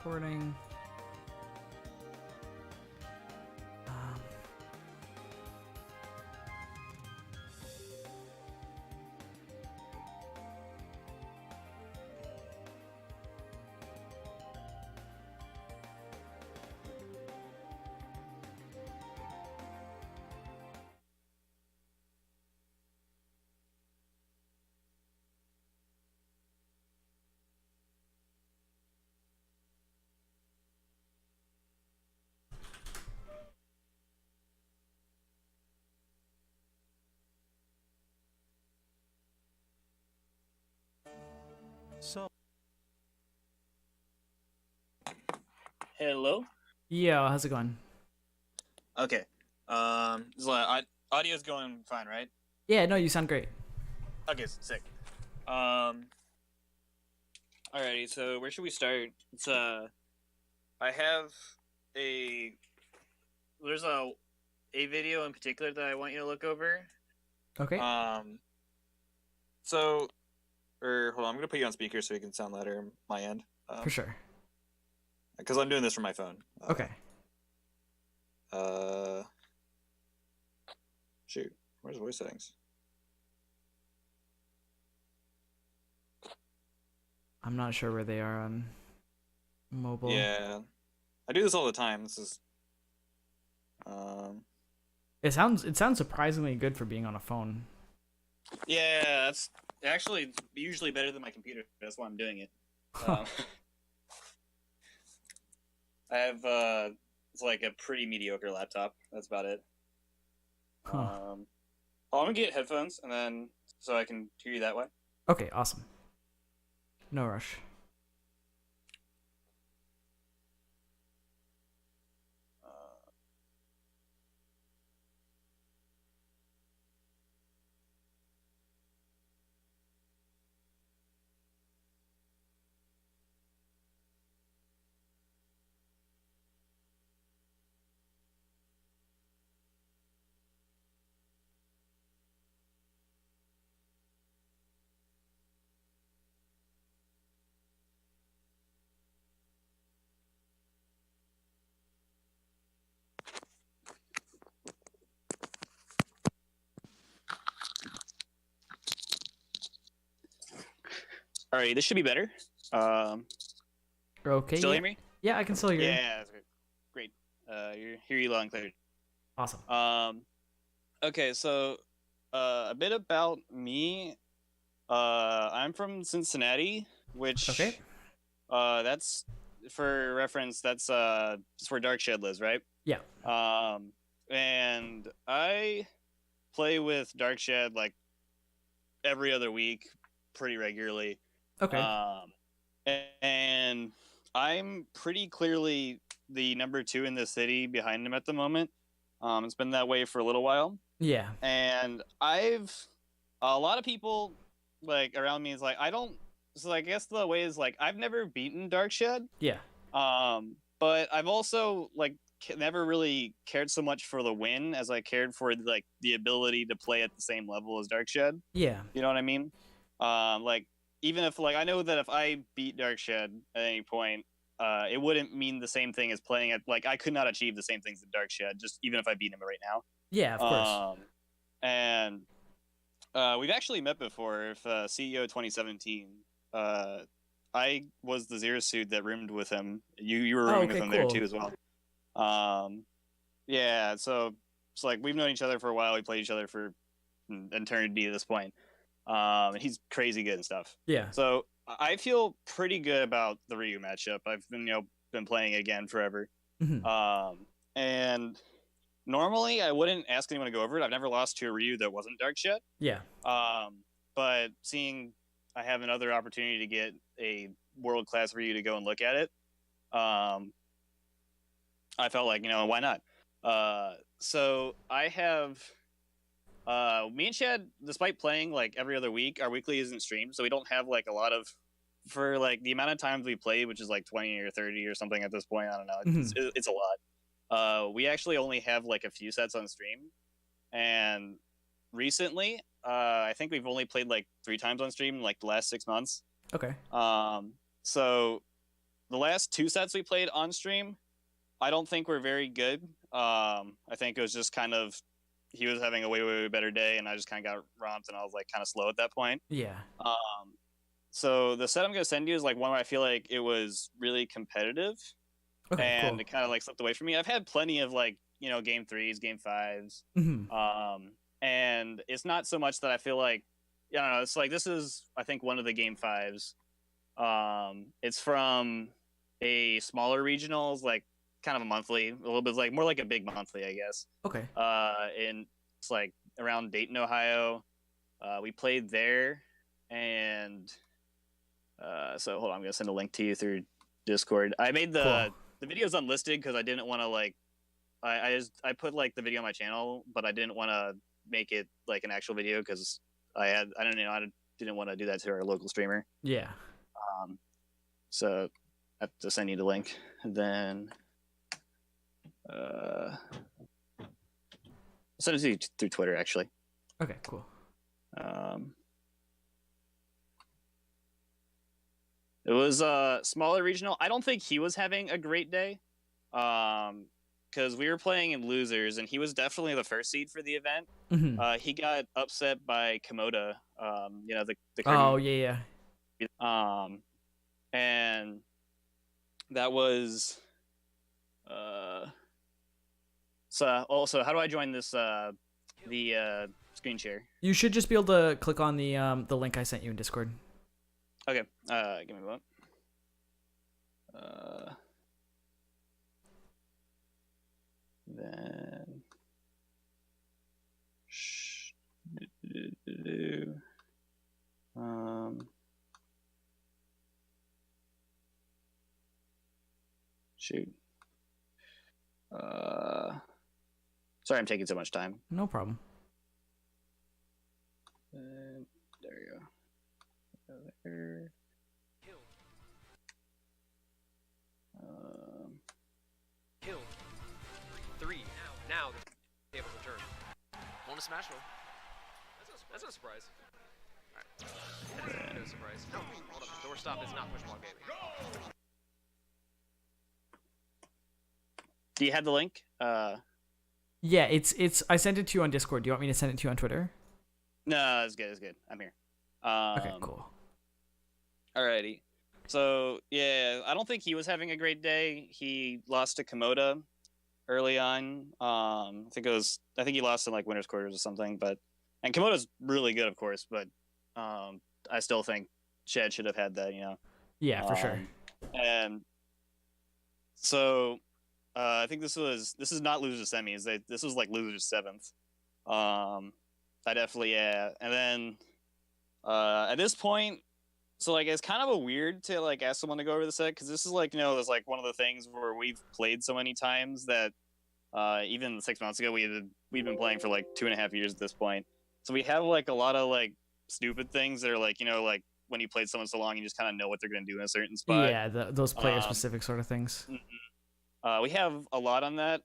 recording. So, hello. Yeah, how's it going? Okay. Audio's going fine, right? Yeah, no, you sound great. Okay, sick. Alrighty. So where should we start? I have a there's a video in particular that I want you to look over. Okay. So, or hold on, I'm gonna put you on speaker so you can sound louder on my end. For sure. Because I'm doing this from my phone. Okay. Shoot, where's voice settings? I'm not sure where they are on mobile. Yeah, I do this all the time. This is, It sounds surprisingly good for being on a phone. yeah, that's actually usually better than my computer. That's why I'm doing it. I have it's like a pretty mediocre laptop. That's about it. Huh. I'm gonna get headphones and then so I can hear you that way. Okay, awesome. No rush. Alright, this should be better. Okay. Still yeah. hear me? Yeah, I can still hear you. Yeah, that's great. Hear you loud and clear. Awesome. Okay, so a bit about me. I'm from Cincinnati, which Okay. that's for reference. That's where Dark Shed lives, right? Yeah. And I play with Dark Shed like every other week, pretty regularly. Okay. And I'm pretty clearly the number 2 in the city behind him at the moment. It's been that way for a little while. Yeah. And a lot of people like around me is like, so I guess the way is like, I've never beaten Dark Shed. Yeah. But I've also like never really cared so much for the win as I cared for like the ability to play at the same level as Dark Shed. Yeah. You know what I mean? Like even if like I know that if I beat Dark Shed at any point, it wouldn't mean the same thing as playing at like I could not achieve the same things that Dark Shed just even if I beat him right now. Yeah, of course. And we've actually met before. If CEO 2017, I was the Zero Suit that roomed with him. You were rooming with him there too as well. Yeah, so it's like we've known each other for a while. We played each other for an eternity at this point. And he's crazy good and stuff. Yeah. So I feel pretty good about the Ryu matchup. I've been playing it again forever. Mm-hmm. And normally I wouldn't ask anyone to go over it. I've never lost to a Ryu that wasn't Dark Shed. Yeah. But seeing I have another opportunity to get a world-class Ryu to go and look at it, I felt like, why not? So I have me and Chad, despite playing like every other week, our weekly isn't streamed, so we don't have like a lot of for like the amount of times we played, which is like 20 or 30 or something at this point. I don't know. It's a lot. We actually only have like a few sets on stream, and recently, I think we've only played like 3 times on stream in like the last 6 months. Okay. So the last 2 sets we played on stream, I don't think were very good. I think it was just kind of he was having a way better day, and I just kind of got romped, and I was like kind of slow at that point. Yeah. So the set I'm gonna send you is like one where I feel like it was really competitive, Okay. and Cool. it kind of like slipped away from me. I've had plenty of like game threes, game fives, Hmm. and it's not so much that I feel like I don't know. It's like this is I think one of the game fives. It's from a smaller regionals, like kind of a monthly, a little bit like more like a big monthly, I guess. Okay. And it's like around Dayton, Ohio. We played there, and so hold on, I'm gonna send a link to you through Discord. I made the videos unlisted because I didn't want to like I put like the video on my channel, but I didn't want to make it like an actual video because I didn't want to do that to our local streamer. Yeah. So I have to send you the link, and then I'll send it to you through Twitter actually. Okay. Cool. It was a smaller regional. I don't think he was having a great day, because we were playing in losers, and he was definitely the first seed for the event. Hmm. He got upset by Komoda. The Oh yeah. and that was so also how do I join this the screen share? You should just be able to click on the link I sent you in Discord. Okay, give me a moment. Then shoot. Sorry, I'm taking so much time. No problem. There you go. There. Kill. 3. Now the table return. Bonus smash roll. That's no surprise. Alright. No surprise. No, hold up. Doorstop is not push block gaming. Do you have the link? Yeah, it's. I sent it to you on Discord. Do you want me to send it to you on Twitter? No, it's good. It's good. I'm here. Okay, cool. Alrighty. So yeah, I don't think he was having a great day. He lost to Komoda early on. I think he lost in like winners quarters or something. And Komoda's really good, of course. But I still think Shed should have had that. Yeah, for sure. And so I think this is not losers semis. This was like losers seventh. I definitely And then at this point. So like it's kind of a weird to like ask someone to go over the set because this is like it's like one of the things where we've played so many times that even 6 months ago we'd been playing for like 2.5 years at this point. So we have like a lot of like stupid things that are like like when you played someone so long you just kind of know what they're going to do in a certain spot. Yeah, those player specific sort of things. We have a lot on that.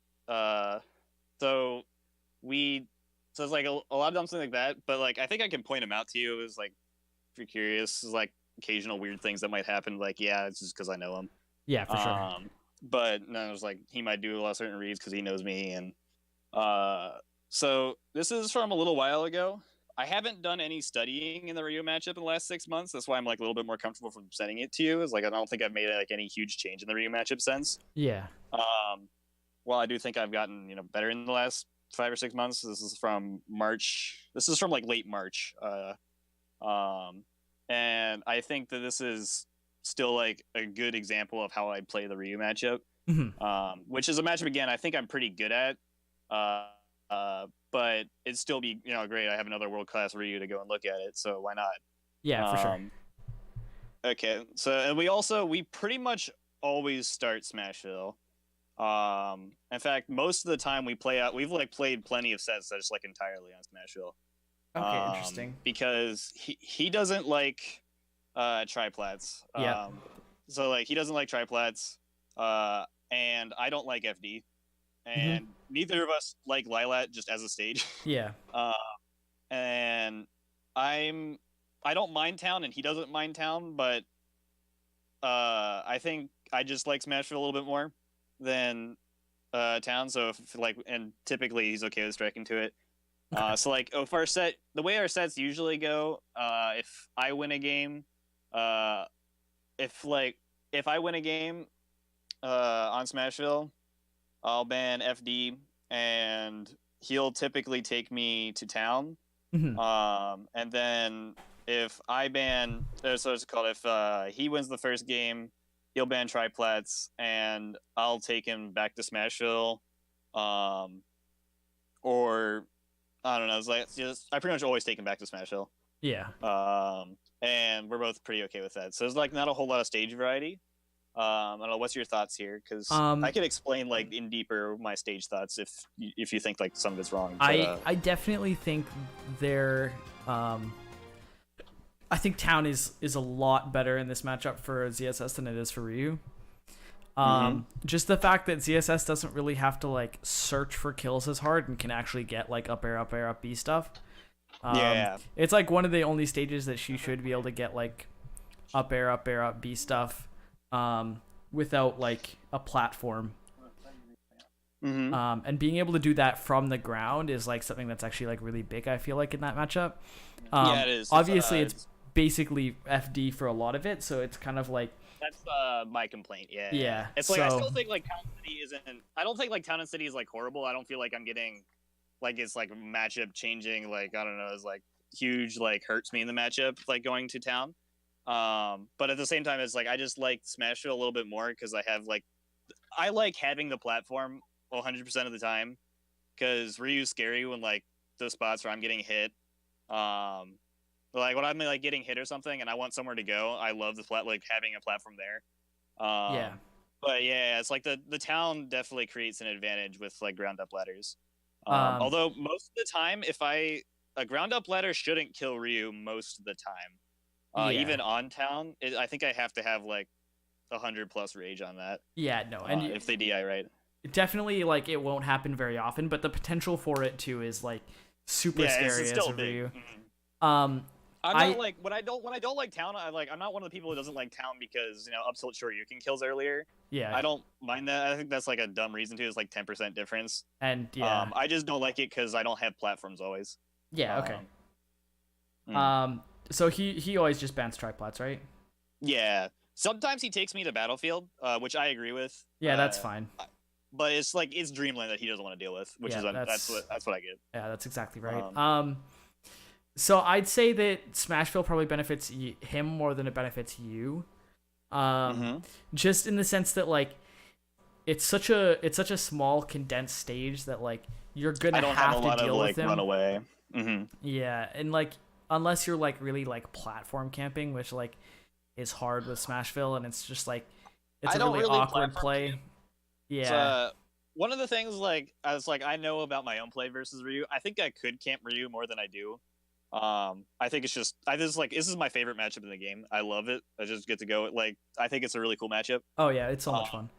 So it's like a lot of something like that. But like I think I can point them out to you. It was like if you're curious, like occasional weird things that might happen. Like, yeah, it's just because I know him. Yeah, for sure. But no, it was like he might do a lot of certain reads because he knows me. And so this is from a little while ago. I haven't done any studying in the Rio matchup in the last 6 months. That's why I'm like a little bit more comfortable from sending it to you. Is like I don't think I've made like any huge change in the Rio matchup since. Yeah. While I do think I've gotten better in the last 5 or 6 months. This is from March. This is from like late March. And I think that this is still like a good example of how I play the Ryu matchup, which is a matchup again I think I'm pretty good at, but it'd still be great. I have another world class Ryu to go and look at it, so why not? Yeah, for sure. Okay, so and we pretty much always start Smashville. In fact, most of the time we've like played plenty of sets that's like entirely on Smashville. Okay, interesting. Because he doesn't like triplats. Yeah. So like he doesn't like triplats, and I don't like FD, and neither of us like Lilat just as a stage. Yeah. And I don't mind town, and he doesn't mind town, but I think I just like Smashville a little bit more than Town. So if like, and typically he's okay with striking to it. So like, if our set, the way our sets usually go, if I win a game, if I win a game on Smashville, I'll ban FD, and he'll typically take me to Town. And then if I ban, so it's called, if he wins the first game, he'll ban Triplats, and I'll take him back to Smashville. Or I don't know. It's like, I pretty much always take him back to Smashville. Yeah. And we're both pretty okay with that. So there's like not a whole lot of stage variety. I don't know. What's your thoughts here? Because I could explain like in deeper my stage thoughts if you think like some of it's wrong. But, I definitely think they're. I think Town is a lot better in this matchup for ZSS than it is for Ryu. Just the fact that ZSS doesn't really have to like search for kills as hard and can actually get like up air, up B stuff. It's like one of the only stages that she should be able to get like up air, up B stuff without like a platform. And being able to do that from the ground is like something that's actually like really big, I feel like, in that matchup. Yeah, it is. Obviously, it's basically FD for a lot of it, so it's kind of like that's my complaint. Yeah. It's like, I still think like Town City isn't. I don't think like Town and City is like horrible. I don't feel like I'm getting like it's like matchup changing. Like I don't know, it's like huge like hurts me in the matchup like going to Town. But at the same time, it's like I just like Smashville a little bit more because I like having the platform 100% of the time, because Ryu's scary when like those spots where I'm getting hit. Like when I'm like getting hit or something and I want somewhere to go, I love like having a platform there. But yeah, it's like the Town definitely creates an advantage with like ground up ladders. Although most of the time, a ground up ladder shouldn't kill Ryu most of the time. Even on Town, I think I have to have like 100+ rage on that. Yeah, no, and if they DI right. Definitely, like, it won't happen very often, but the potential for it to is like super scary as a Ryu. I'm not like when I don't like Town. I'm not one of the people who doesn't like Town because up tilt short you can kills earlier. Yeah, I don't mind that. I think that's like a dumb reason too. It's like 10% difference. And I just don't like it because I don't have platforms always. Yeah. Okay. So he always just bans triplats, right? Yeah. Sometimes he takes me to Battlefield, which I agree with. Yeah, that's fine. But it's like it's Dreamland that he doesn't want to deal with, which is that's what I get. Yeah, that's exactly right. So I'd say that Smashville probably benefits him more than it benefits you. Just in the sense that like it's such a small condensed stage that like you're gonna have to deal with him. Run away. Yeah, and like unless you're like really like platform camping, which like is hard with Smashville, and it's just like it's a really awkward play. Camp. Yeah. One of the things like I know about my own play versus Ryu. I think I could camp Ryu more than I do. I think it's just this is my favorite matchup in the game. I love it. I just get to go. Like I think it's a really cool matchup. Oh yeah, it's so much fun.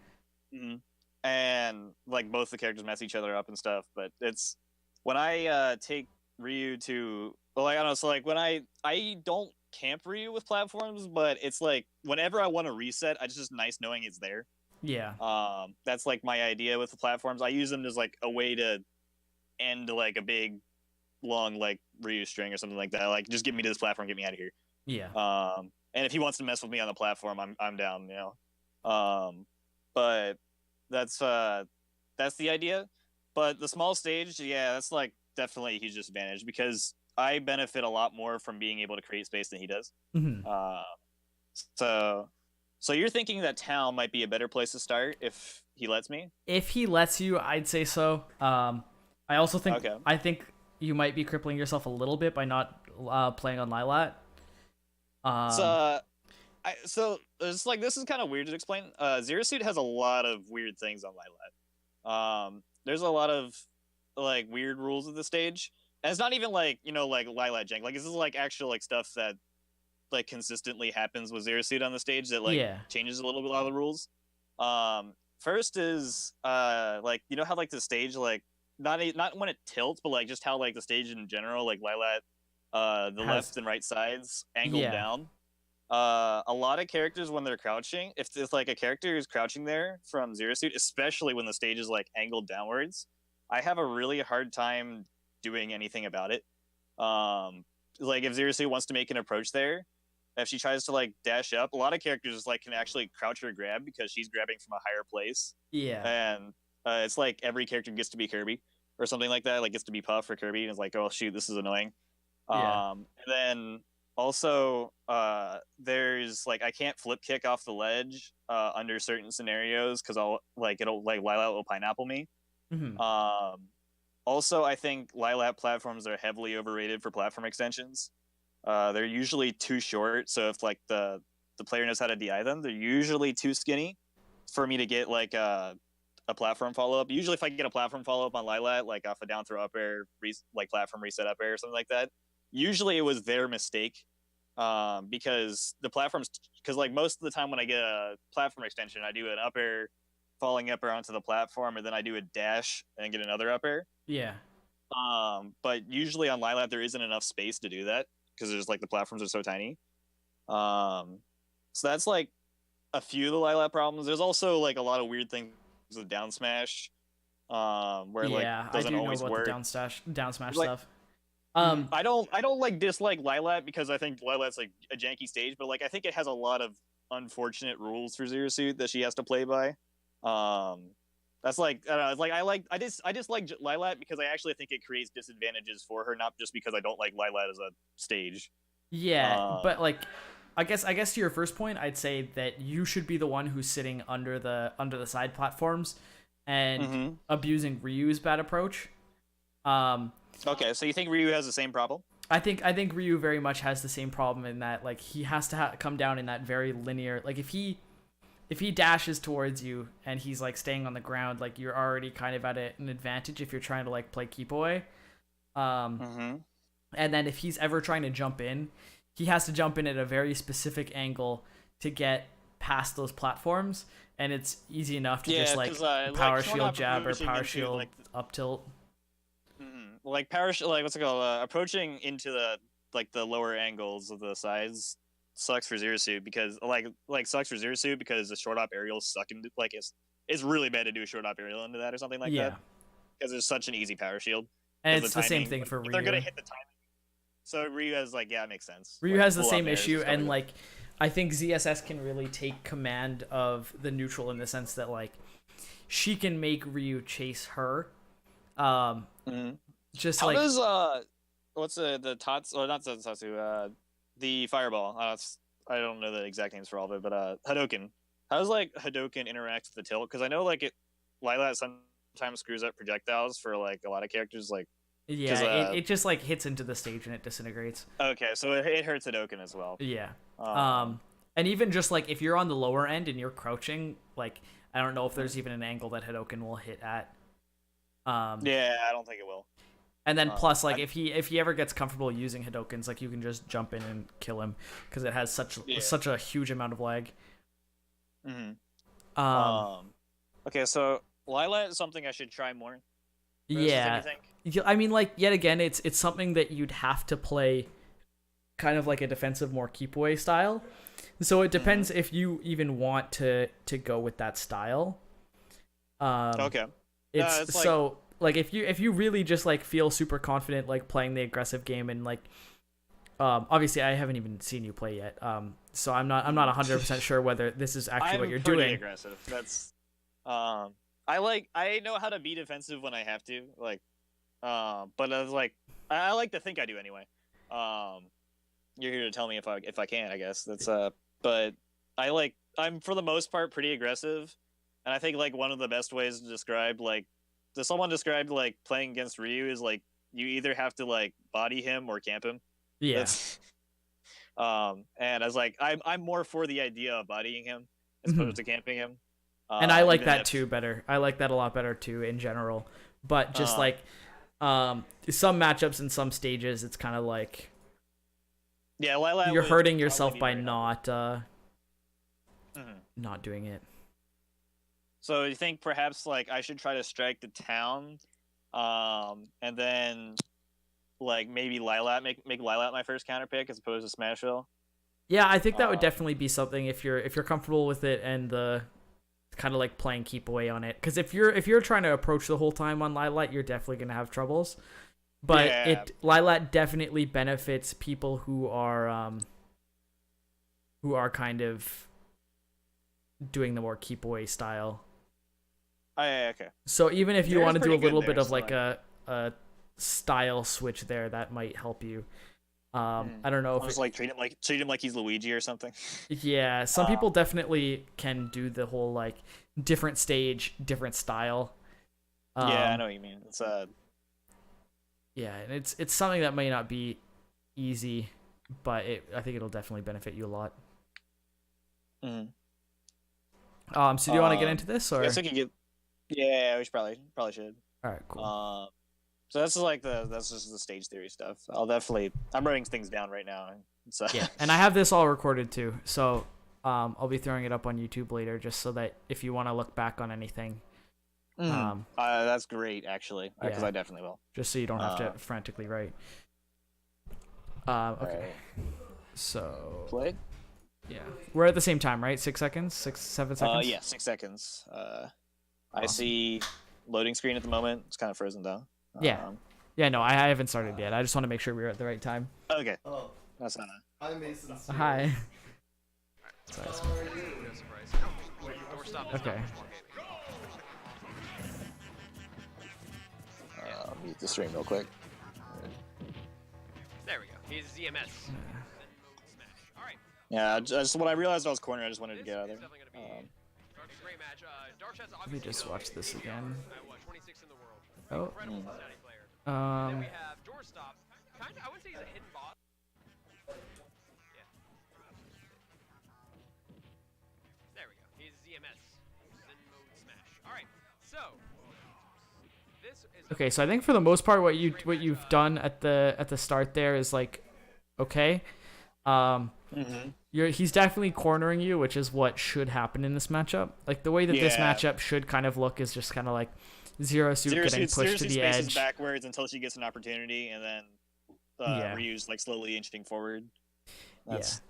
And like both the characters mess each other up and stuff. But it's when I take Ryu to I don't know. So like when I don't camp Ryu with platforms, but it's like whenever I want to reset, it's just nice knowing it's there. Yeah. That's like my idea with the platforms. I use them as like a way to end like a big long like Ryu string or something like that. Like just get me to this platform, get me out of here. Yeah. And if he wants to mess with me on the platform, I'm down, But that's the idea. But the small stage, yeah, that's like definitely a huge disadvantage because I benefit a lot more from being able to create space than he does. So you're thinking that Town might be a better place to start if he lets me? If he lets you, I'd say so. I also think I think you might be crippling yourself a little bit by not playing on Lilat. So it's like this is kind of weird to explain. Zero Suit has a lot of weird things on Lilat. There's a lot of like weird rules of the stage, and it's not even like like Lilat jank. Like this is like actual like stuff that like consistently happens with Zero Suit on the stage that like changes a little bit of the rules. First is like how like the stage like not when it tilts, but like just how like the stage in general like Lilat the left and right sides angled down. A lot of characters when they're crouching, if it's like a character is crouching there from Zero Suit, especially when the stage is like angled downwards, I have a really hard time doing anything about it. Like if Zero Suit wants to make an approach there, if she tries to like dash up, a lot of characters like can actually crouch or grab because she's grabbing from a higher place, Yeah. and it's like every character gets to be Kirby or something like that, like gets to be Puff or Kirby, and it's like, oh shoot, this is annoying. Yeah. And then also there's like I can't flip kick off the ledge under certain scenarios because it'll like Lilat will pineapple me. Hmm. Also, I think Lilat platforms are heavily overrated for platform extensions. They're usually too short, so if like the player knows how to DI them, they're usually too skinny for me to get like a platform follow up. Usually, if I get a platform follow up on Lilat, like off a down throw up air, like platform reset up air or something like that, usually it was their mistake, because the platforms, because like most of the time when I get a platform extension, I do an up air, falling up air onto the platform, and then I do a dash and get another up air. Yeah. But usually on Lilat there isn't enough space to do that because there's like the platforms are so tiny. So that's like a few of the Lilat problems. There's also like a lot of weird things with down smash, where Yeah, like I doesn't do know always about work. the down smash Like, stuff. I don't like dislike Lilat because I think Lilat's like a janky stage, but like I think it has a lot of unfortunate rules for Zero Suit that she has to play by. That's like I don't know. It's like I just like Lilat because I actually think it creates disadvantages for her, not just because I don't like Lilat as a stage. Yeah, but like I guess to your first point, I'd say that you should be the one who's sitting under the side platforms and abusing Ryu's bad approach. Okay, so you think Ryu has the same problem? I think Ryu very much has the same problem in that like he has to come down in that very linear, like if he dashes towards you and he's like staying on the ground, like you're already kind of at an advantage if you're trying to like play keep away. And then if he's ever trying to jump in, he has to jump in at a very specific angle to get past those platforms, and it's easy enough to just like power shield jab or power shield like, up tilt. Like power like what's it called? Approaching into the lower angles of the sides sucks for Zero Suit because sucks for Zero Suit because the short op aerials suck into like it's really bad to do a short op aerial into that or something like that because there's such an easy power shield. And it's the same thing for Ryu. They're gonna hit the timing. So Ryu has like it makes sense. Ryu has the same issue, and like I think ZSS can really take command of the neutral in the sense that like she can make Ryu chase her. Just how like does what's the tots or not the Tatsu the fireball? I don't know the exact names for all of it, but Hadoken. How does like Hadoken interact with the tilt? Because I know like Lilat sometimes screws up projectiles for like a lot of characters. Like it just like hits into the stage and it disintegrates. Okay, so it hurts Hadoken as well. Yeah. And even just like if you're on the lower end and you're crouching, like I don't know if there's even an angle that Hadoken will hit at. Yeah, I don't think it will. And then plus, like if he ever gets comfortable using Hadokens, like you can just jump in and kill him because it has such a huge amount of lag. Okay, so Lilat is something I should try more. Yeah, I mean, like yet again, it's something that you'd have to play, kind of like a defensive, more keep away style. So it depends if you even want to go with that style. Okay. It's so. Like if you really just like feel super confident like playing the aggressive game and like obviously I haven't even seen you play yet, so I'm not 100% sure whether this is actually what you're doing. I'm pretty aggressive. That's I know how to be defensive when I have to, like but I was like I like to think I do anyway. You're here to tell me if I can, I guess. That's but I'm for the most part pretty aggressive, and I think like one of the best ways to describe like someone described like playing against Ryu is like you either have to like body him or camp him. Yeah. And I was like, I'm more for the idea of bodying him as opposed to camping him. And I like that too better. I like that a lot better too in general. But just like some matchups and some stages, it's kind of like Lilat you're hurting yourself by not doing it. So you think perhaps like I should try to strike the town, and then like maybe Lilat make Lilat my first counter pick as opposed to Smashville? Yeah, I think that would definitely be something if you're comfortable with it and the kind of like playing keep away on it. Because if you're trying to approach the whole time on Lilat, you're definitely gonna have troubles. But Lilat definitely benefits people who are kind of doing the more keep away style. Okay. So even if you want to do a little bit of so like a style switch there, that might help you. I don't know if just like treat him like he's Luigi or something. Yeah, some people definitely can do the whole like different stage, different style. Yeah, I know what you mean. It's yeah, and it's something that may not be easy, but I think it'll definitely benefit you a lot. So do you want to get into this, or? I guess we could get. Yeah, we should probably should. All right, cool. So that's just the stage theory stuff. I'm writing things down right now. So yeah, and I have this all recorded too, so I'll be throwing it up on YouTube later, just so that if you want to look back on anything. That's great, actually, because I definitely will. Just so you don't have to frantically write. Okay. Right. So. Play. Yeah, we're at the same time, right? 6 seconds, 7 seconds. Yeah, 6 seconds. I see loading screen at the moment. It's kind of frozen down. Yeah. Yeah, no, I haven't started yet. I just want to make sure we're at the right time. Okay. Oh, That's not. I'm Mason. Hi. Sorry. Doorstop is Okay. I'll mute the stream real quick. There we go. He's ZMS. Alright. Yeah, just when I realized I was cornered, I just wanted to get out of there. Great match. Let me just watch this again. 26 in the world. Oh. Incredible Cincinnati player. Then we have Doorstop. I would say he's a hidden boss. Yeah. There we go. He's ZMS. Zen mode smash. Alright, so this is Okay, so I think for the most part, what you've done at the start there is like, okay. He's definitely cornering you, which is what should happen in this matchup. Like the way that this matchup should kind of look is just kind of like Zero Suit getting pushed to the edge backwards until she gets an opportunity, and then Ryu's like slowly inching forward. That's... Yeah.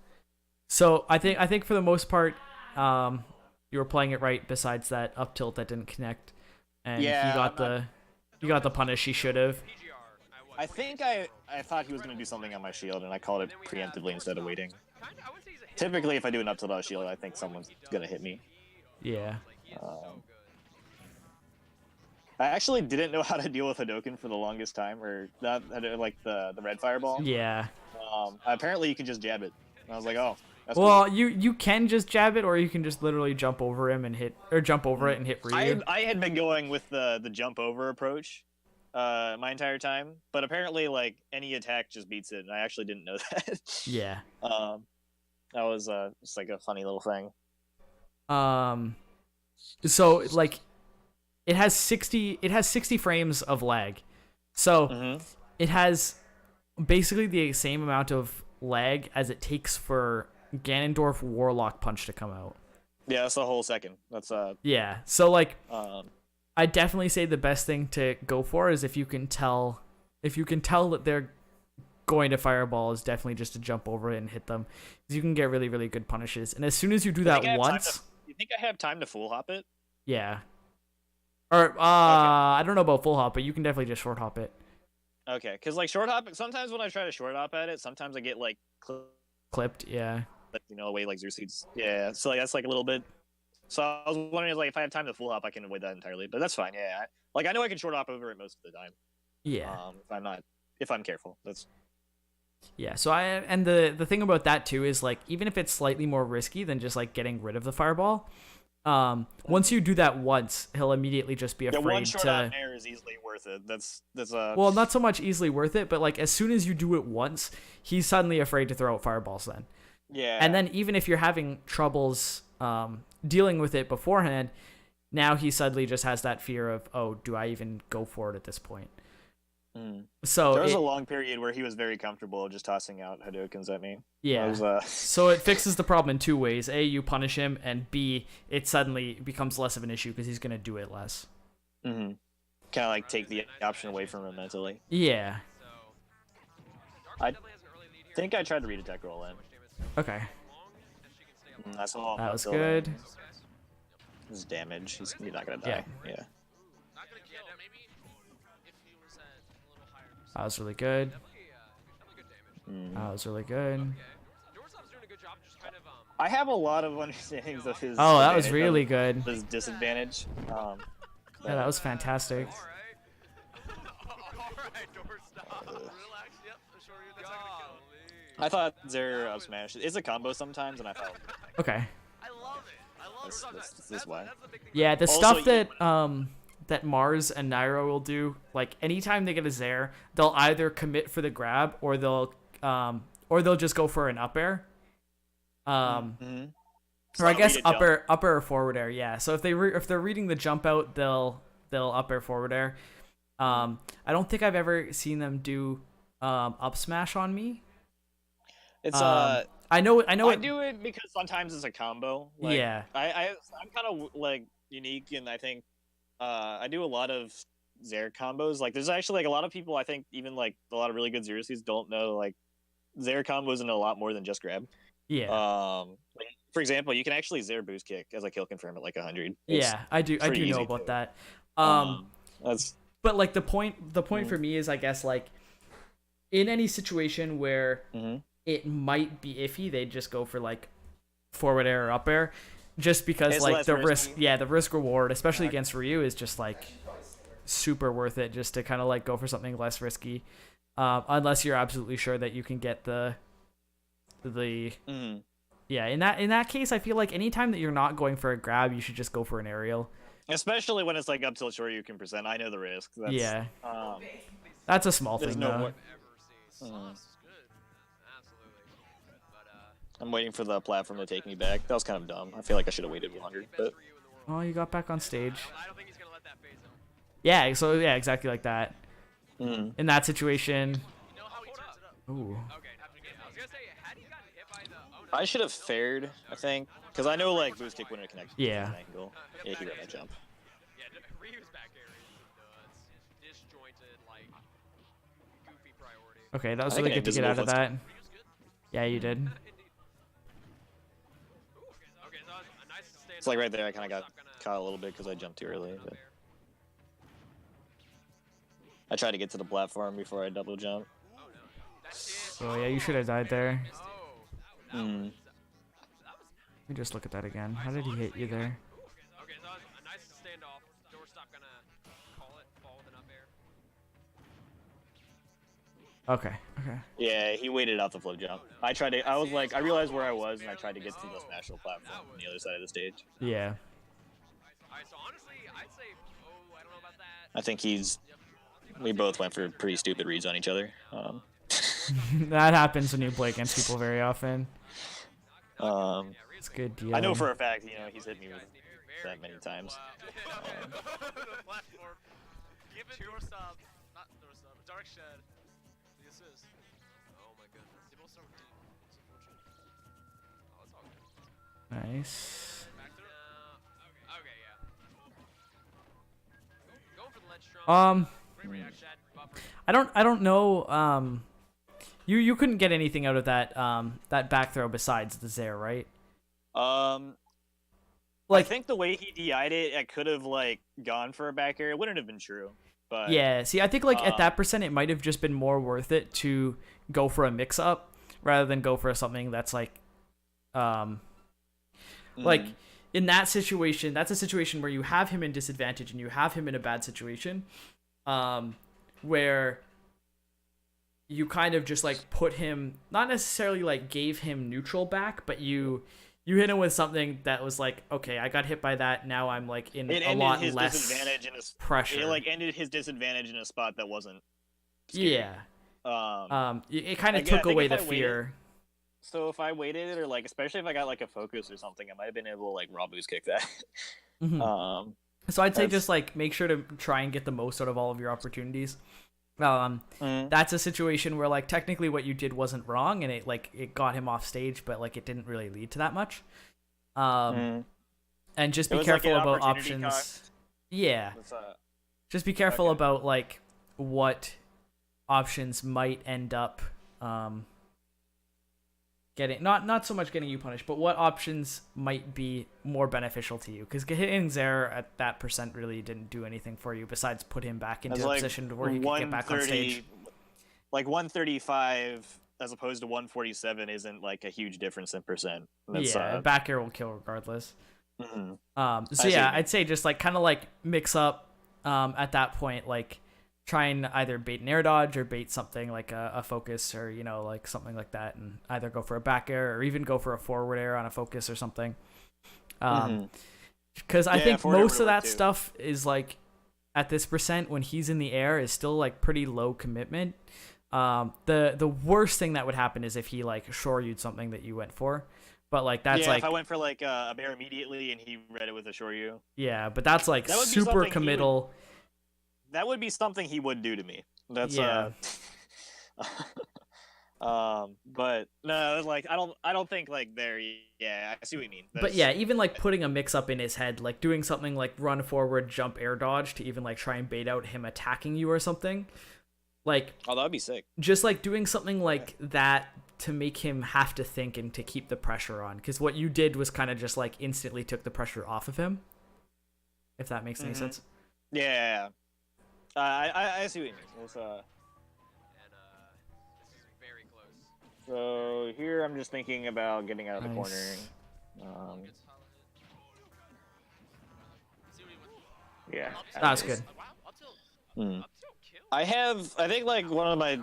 So I think for the most part, you were playing it right. Besides that up tilt that didn't connect, and he got the punish he should have. I think I thought he was going to do something on my shield, and I called it preemptively instead of waiting. Typically, if I do an up tilt on a shield, I think someone's going to hit me. Yeah. I actually didn't know how to deal with Hadouken for the longest time, or that like the red fireball. Yeah. Apparently, you can just jab it. And I was like, oh. That's well, cool. you can just jab it, or you can just literally jump over him and hit, or jump over it and hit Ryu. I had been going with the jump over approach my entire time, but apparently like any attack just beats it, and I actually didn't know that. Yeah. That was just like a funny little thing. So like it has 60 frames of lag. So it has basically the same amount of lag as it takes for Ganondorf Warlock Punch to come out. Yeah, that's the whole second. That's yeah. So like I definitely say the best thing to go for is if you can tell that they're going to fireball, is definitely just to jump over it and hit them, because you can get really, really good punishes. And as soon as you do that once, you think I have time to full hop it? Yeah. Or okay. I don't know about full hop, but you can definitely just short hop it. Okay, because like short hop, sometimes when I try to short hop at it, sometimes I get like clipped. Yeah. Away like Xerxes. Yeah, so like that's like a little bit. So I was wondering, like, if I have time to full hop, I can avoid that entirely. But that's fine. Yeah, I know I can short hop over it most of the time. Yeah. If I'm careful, that's. Yeah. So the thing about that too is like, even if it's slightly more risky than just like getting rid of the fireball, once you do that once, he'll immediately just be afraid one short hop air is easily worth it. That's well, not so much easily worth it, but like as soon as you do it once, he's suddenly afraid to throw out fireballs then. Yeah. And then even if you're having troubles dealing with it beforehand, now he suddenly just has that fear of, oh, do I even go for it at this point? So there was a long period where he was very comfortable just tossing out Hadoukens at me. Yeah. So it fixes the problem in two ways. A, you punish him, and B, it suddenly becomes less of an issue because he's going to do it less. Kind of like take the option away from him mentally. Yeah. I think I tried to read a deck roll in. Okay. That's all. That was good. His damage. He's not gonna Yeah. die. Yeah. Not gonna kill. Maybe if he was at a little higher. That was really good. Definitely good damage. That was really good. Doorstop's doing a good job, just kind of I have a lot of understandings of his. Oh, that was advantage, really of good. His disadvantage. Yeah, that was fantastic. Alright, Doorstop. Relax. Yep. Sure you that's not gonna kill. I thought Zero up smash is a combo sometimes, and I thought Okay. I love it. I love That's- Doorstop. that's- this is why. That's the big thing. Yeah, the Also, stuff that that Mars and Nairo will do, like anytime they get a Zaire, they'll either commit for the grab or they'll just go for an up air. Or I guess up air or forward air. Yeah. So if they're reading the jump out, they'll up air forward air. I don't think I've ever seen them do up smash on me. It's I know. I do it because sometimes it's a combo. Like, Yeah. I'm kind of like unique, and I think I do a lot of Zaire combos. Like, there's actually like a lot of people. I think even like a lot of really good Zero Cs don't know like Zaire combos in a lot more than just grab. Yeah. Like, for example, you can actually Zaire boost kick as a kill confirm at like 100. Yeah, I do pretty know easy about too. that. That's But like the point for me is, I guess, like in any situation where it might be iffy, they just go for like forward air or up air, just because It's like less the risky. the risk reward, especially against Ryu, is just like super worth it, just to kind of like go for something less risky, unless you're absolutely sure that you can get the yeah. In that case, I feel like anytime that you're not going for a grab, you should just go for an aerial. especially when it's like up till short you can present. I know the risk. That's, Yeah. Um, That's a small there's thing no though. more. I'm waiting for the platform to take me back. That was kind of dumb. I feel like I should have waited 100, but Oh, you got back on stage. I don't think he's gonna let that phase him. Yeah, so yeah, exactly like that. In that situation. You know how he turns it up. Ooh. Okay, have to get. I was gonna say, had he gotten hit by the. Oh, no. I should have fared, I think, because I know like boost kick wouldn't connect. Yeah. Angle. Yeah, he ran that jump. Yeah, Ryu's back air is nuts. Disjointed, like goofy priority. Okay, that was I think really an good to get out of invisible that. Ryu's good. Yeah, you did. Indeed. Okay, so a nice stand. It's like right there. I kind of got caught a little bit because I jumped too early. But I tried to get to the platform before I double jump. So yeah, you should have died there. Oh, Let me just look at that again. How did he hit you there? okay, so a nice standoff. Doorstop gonna call it, fall with an up air. Okay. Okay. Yeah, he waited out the flip jump. I tried to. I was like, I realized where I was, and I tried to get to the national platform on the other side of the stage. Yeah. Alright, so honestly, I'd say, I don't know about that. I think we both went for pretty stupid reads on each other. That happens when you play against people very often. It's good deal. I know for a fact, he's hit me with that many times. The platform. Give it Doorstop, not Doorstop, Dark Shed. The assist. Oh my goodness. They both start with D. It's unfortunate. Oh, it's all good. Nice. Back to okay, yeah. Going for the ledge strong. Great reaction. Buffer. I don't know. You couldn't get anything out of that back throw besides the Zaire, right? I Like, think the way he DI'd it, I could have like gone for a back air. It wouldn't have been true. But yeah. See, I think like at that percent, it might have just been more worth it to go for a mix up rather than go for something that's like in that situation. That's a situation where you have him in disadvantage and you have him in a bad situation, where you kind of just like put him, not necessarily like gave him neutral back, but you hit him with something that was like, okay, I got hit by that. Now I'm like in a lot less disadvantage in pressure. It like ended his disadvantage in a spot that wasn't scary. Yeah. It kind of I took think away if the I waited- fear. So if I waited, or like especially if I got like a focus or something, I might have been able to like raw boost kick that. So I'd say that's- just like make sure to try and get the most out of all of your opportunities. That's a situation where like technically what you did wasn't wrong and it got him off stage, but like it didn't really lead to that much. And just be It was like careful an about opportunity options. cost. Yeah. Just be careful about like what options might end up getting not so much getting you punished, but what options might be more beneficial to you? Because hitting Zare at that percent really didn't do anything for you besides put him back into a position where he could get back on stage. Like 135 as opposed to 147 isn't like a huge difference in percent. That's, back air will kill regardless. Mm-hmm. So yeah, I'd say just like kind of like mix up at that point, like try and either bait an air dodge or bait something like a focus or, you know, like something like that, and either go for a back air or even go for a forward air on a focus or something. Because I think most of that stuff is like at this percent when he's in the air is still like pretty low commitment. The worst thing that would happen is if he like shoryu'd something that you went for. But like that's like if I went for like a bear immediately and he read it with a shoryu. Yeah, but that's like super committal. That would be something he would do to me. That's but no, like I don't think like there. Yeah, I see what you mean. But yeah, even like putting a mix up in his head, like doing something like run forward, jump, air dodge to even like try and bait out him attacking you or something. Like, oh, that'd be sick. Just like doing something like that to make him have to think and to keep the pressure on, because what you did was kind of just like instantly took the pressure off of him. If that makes any sense. Yeah. I see what you mean. It's, this is very close. So here I'm just thinking about getting out of the corner. Yeah. That's good. I think like one of my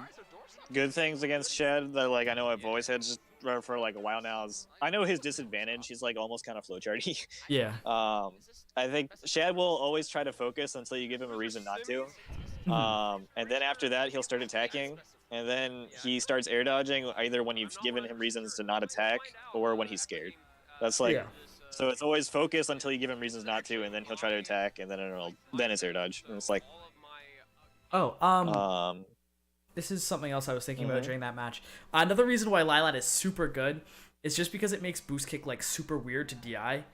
good things against Shed that like I know I've always had just for like a while now is I know his disadvantage. He's like almost kind of flowcharty. Yeah. I think Shad will always try to focus until you give him a reason not to. And then after that, he'll start attacking. And then he starts air dodging either when you've given him reasons to not attack or when he's scared. That's like, so it's always focus until you give him reasons not to, and then he'll try to attack, and then it's air dodge. And it's like, this is something else I was thinking about during that match. Another reason why Lilat is super good is just because it makes boost kick like super weird to DI.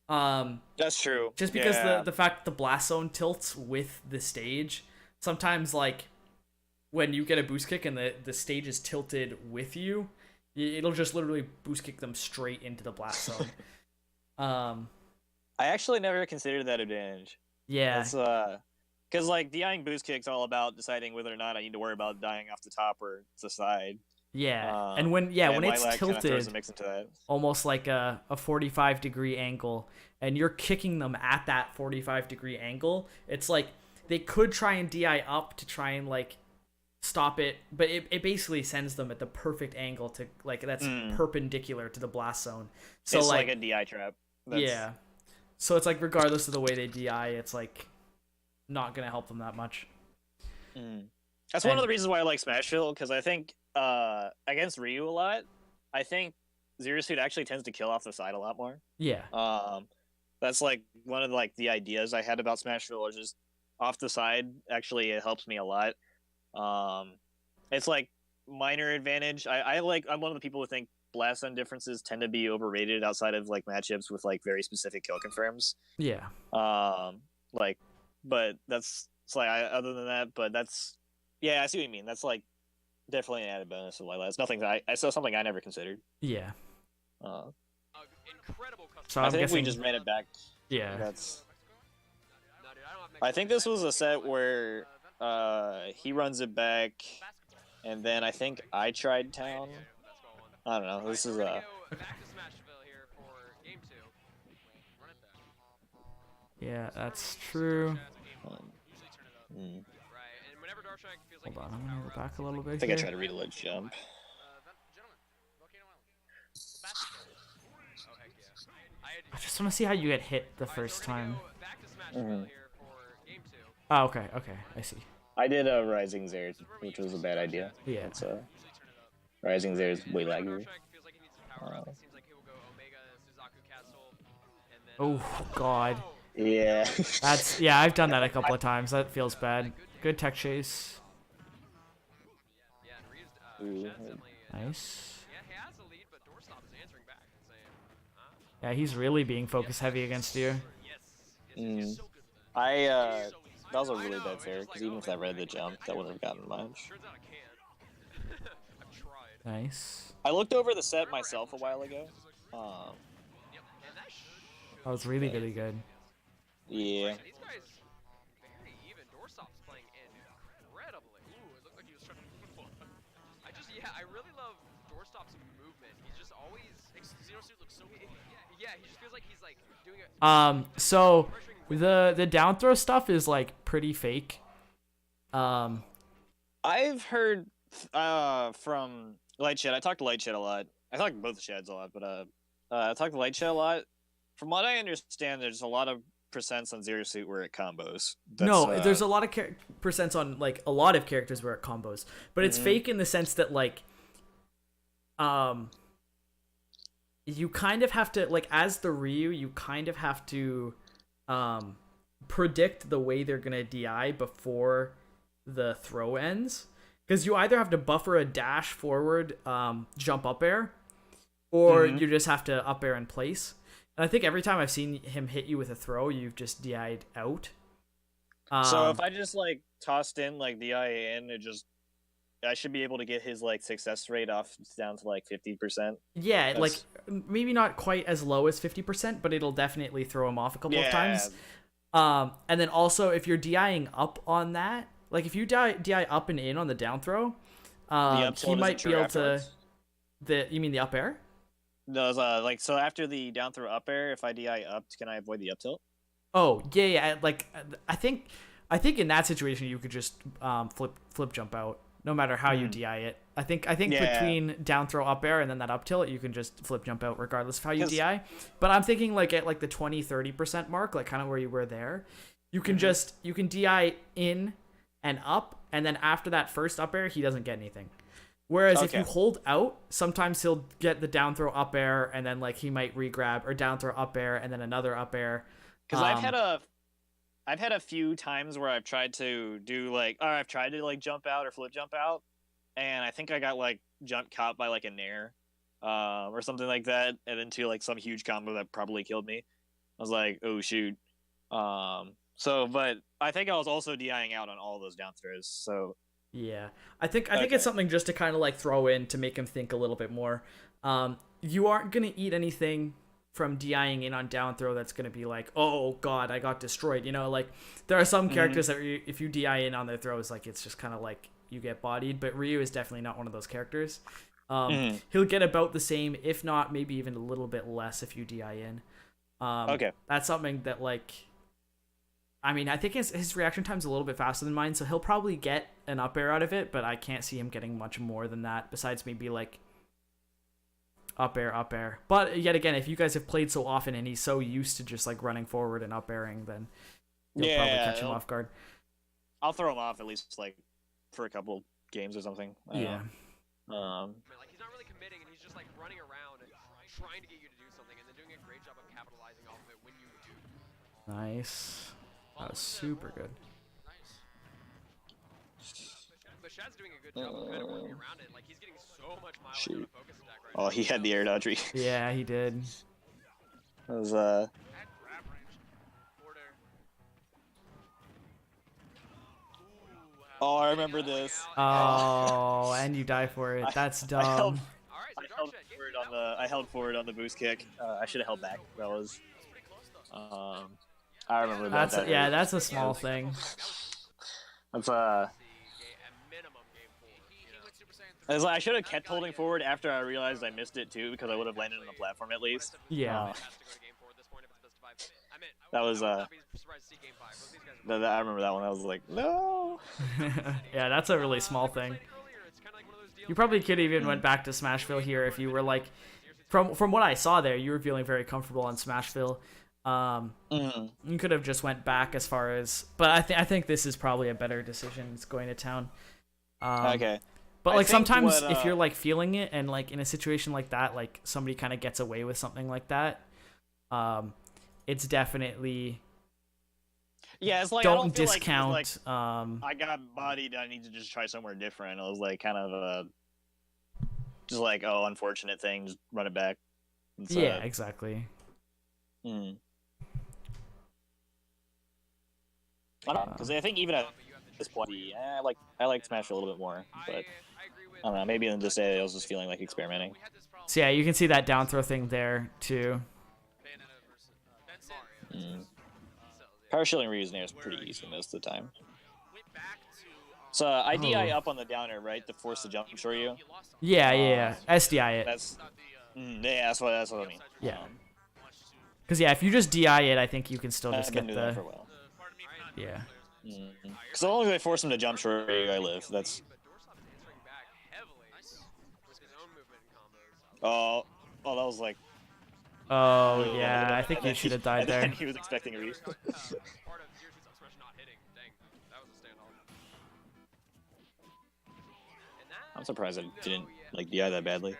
That's true. Just because the fact that the blast zone tilts with the stage, sometimes like when you get a boost kick and the stage is tilted with you, it'll just literally boost kick them straight into the blast zone. I actually never considered that advantage. Yeah. That's because like DIing boost kick's all about deciding whether or not I need to worry about dying off the top or the side. Yeah, and when it's tilted, into almost like a 45-degree angle, and you're kicking them at that 45-degree angle, it's like they could try and DI up to try and like stop it, but it basically sends them at the perfect angle to like that's perpendicular to the blast zone. So it's like a DI trap. Yeah, so it's like regardless of the way they DI, it's like not gonna help them that much. That's one of the reasons why I like Smashville, because I think against Ryu a lot, I think Zero Suit actually tends to kill off the side a lot more. Yeah. That's like one of like the ideas I had about Smashville, is just off the side. Actually, it helps me a lot. It's like minor advantage. I'm one of the people who think blast zone differences tend to be overrated outside of like matchups with like very specific kill confirms. Yeah. But that's it's like other than that, but that's I see what you mean. That's like definitely an added bonus of Lila. It's nothing that I saw something I never considered. Yeah. Incredible. So I think we just ran it back. Yeah. That's. I think this was a set where he runs it back, and then I think I tried town. I don't know. This is Yeah, that's true. Hold on, I'm gonna go back a little bit. I think I tried to read a little jump. I just want to see how you get hit the first time. Oh, okay, I see. I did a Rising Zare, which was a bad idea. Yeah. So Rising Zare is way laggy. Oh God. Yeah. I've done that a couple of times. That feels bad. Good tech chase. Ooh. Nice. Yeah, he's really being focus heavy against you. That was a really bad fair, because even if I read the jump, that wouldn't have gotten much. Nice. I looked over the set myself a while ago. That was really, really good. Yeah. These guys very even. Doorstop's playing incredibly. Ooh, it looked like he was trying to. I really love Doorstop's movement. He's just always. Zero Suit looks so cool. Yeah, he just feels like he's like doing it. So the down throw stuff is like pretty fake. I've heard from Light Shed. I talked to Light Shed a lot. I talked to both Sheds a lot, but I talked to Light Shed a lot. From what I understand, there's a lot of percents on Zero Suit where it combos. There's a lot of percents on like a lot of characters where it combos, but it's fake in the sense that like, you kind of have to like as the Ryu, you kind of have to, predict the way they're gonna DI before the throw ends, because you either have to buffer a dash forward, jump up air, or you just have to up air in place. And I think every time I've seen him hit you with a throw, you've just DI'd out. So if I just like tossed in like DI in, I should be able to get his like success rate off down to like 50%. Yeah, like maybe not quite as low as 50%, but it'll definitely throw him off a couple of times. And then also if you're DIing up on that, like if you DI up and in on the down throw, he might be able to. You mean the up air? No, like so after the down throw up air, if I DI up, can I avoid the up tilt? Oh yeah. Like I think in that situation you could just flip jump out, no matter how you DI it. I think between down throw up air and then that up tilt, you can just flip jump out regardless of how you DI. But I'm thinking like at like the 20-30% mark, like kind of where you were there, you can you can DI in and up, and then after that first up air, he doesn't get anything. Whereas if you hold out, sometimes he'll get the down throw up air, and then like he might re-grab, or down throw up air and then another up air. Because I've had a few times where I've tried to do like, or I've tried to like jump out or flip jump out, and I think I got like jump caught by like a nair, or something like that, and into like some huge combo that probably killed me. I was like, oh shoot. But I think I was also DIing out on all those down throws. So. Yeah, I think it's something just to kind of like throw in to make him think a little bit more. You aren't gonna eat anything from DIing in on down throw that's gonna be like, oh god, I got destroyed. You know, like there are some characters that if you DI in on their throws, like it's just kind of like you get bodied. But Ryu is definitely not one of those characters. He'll get about the same, if not maybe even a little bit less if you DI in. That's something that like. I mean, I think his reaction time's a little bit faster than mine, so he'll probably get an up air out of it, but I can't see him getting much more than that, besides maybe, like, up air. But, yet again, if you guys have played so often and he's so used to just, like, running forward and up airing, then you'll probably catch him off guard. I'll throw him off at least, like, for a couple games or something. Yeah. Like, he's not really committing, and he's just, like, running around and trying to get you to do something, and then doing a great job of capitalizing off of it when you do. Nice. That was super good. Nice. But Shad's doing a good job of kind of working around it. Like, he's getting so much mileage on a focus attack right now. Oh, he had the air dodge. Yeah, he did. That was, At grab range. Forward air. Ooh, oh, I remember this. Oh, and you die for it. That's dumb. I held forward on the boost kick. I should have held back. That was. I remember that. That's a small thing. That's I should have kept holding forward after I realized I missed it too, because I would have landed on the platform at least. Yeah. That was I remember that one. I was like, no. Yeah, that's a really small thing. You probably could have even went back to Smashville here if you were like, from what I saw there, you were feeling very comfortable on Smashville. You could have just went back as far as, but I think this is probably a better decision. It's going to town. Okay. But like sometimes if you're like feeling it and like in a situation like that, like somebody kind of gets away with something like that, it's definitely. Yeah, it's like don't discount. Like, I got bodied. I need to just try somewhere different. It was like kind of just like unfortunate thing. Just run it back. Yeah, exactly. Because I think even at this point, I like Smash a little bit more, but I don't know. Maybe in this day I was just feeling like experimenting. So yeah, you can see that down throw thing there too. Power shielding Ryu's nair is pretty easy most of the time. So I DI up on the downer, right, to force the jump for you. Yeah. SDI it. That's that's what I mean. Yeah. Because yeah, if you just DI it, I think you can still just get the. That for a while. Yeah. Because the only way I force him to jump short, I live. That's. Oh, that was like. Oh yeah, I think you should have died there. He was expecting a reach. I'm surprised I didn't like DI that badly.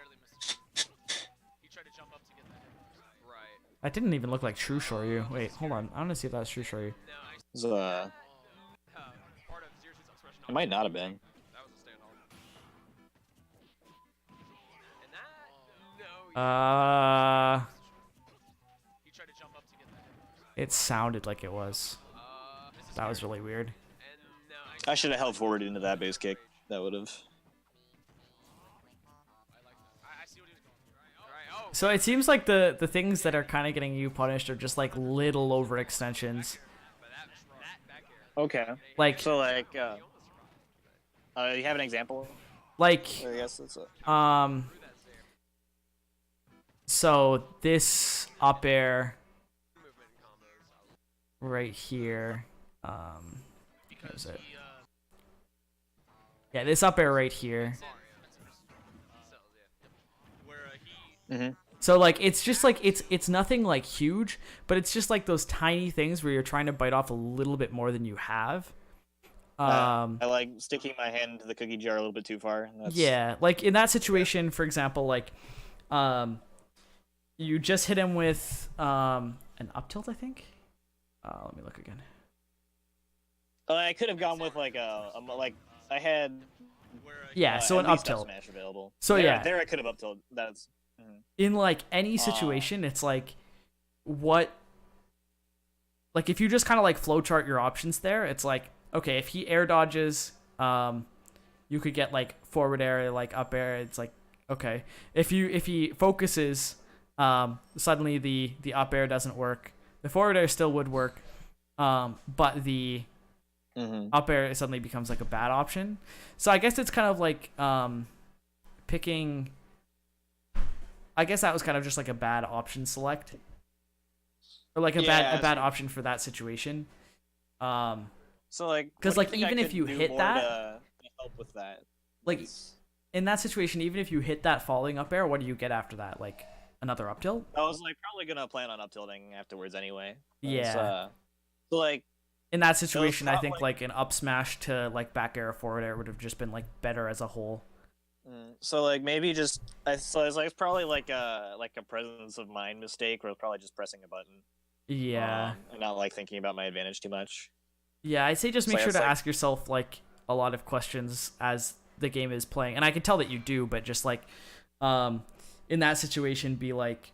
That didn't even look like True Shoryu. Wait, hold on. I want to see if that's True Shoryu. It might not have been. It sounded like it was. That was really weird. I should have held forward into that base kick. That would have. So it seems like the things that are kind of getting you punished are just like little overextensions. Okay. Like so, like, you have an example? Like, I guess that's it. So this up air right here, what is it? Yeah, this up air right here. So like it's just like it's nothing like huge, but it's just like those tiny things where you're trying to bite off a little bit more than you have. I like sticking my hand into the cookie jar a little bit too far. Yeah, like in that situation, for example, like you just hit him with an up tilt, I think. Let me look again. I could have gone with like like I had. Yeah, so an up tilt. Smash available. So there, yeah, there I could have up tilt. That's. In like any situation, it's like what. Like if you just kind of like flowchart your options there, it's like okay, if he air dodges, you could get like forward air, like up air. It's like okay, if he focuses, suddenly the up air doesn't work. The forward air still would work, but the up air suddenly becomes like a bad option. So I guess it's kind of like picking. I guess that was kind of just like a bad option select, or like a bad option for that situation. So like, because like even if you hit that, to help with that, like in that situation, even if you hit that falling up air, what do you get after that? Like another up tilt? I was like probably gonna plan on up tilting afterwards anyway. Yeah. So like in that situation, I think like an up smash to like back air or forward air would have just been like better as a whole. So like maybe just it's probably like a presence of mind mistake, or probably just pressing a button. Yeah. And not like thinking about my advantage too much. Yeah, I'd say just make sure to ask yourself like a lot of questions as the game is playing, and I can tell that you do, but just like in that situation, be like,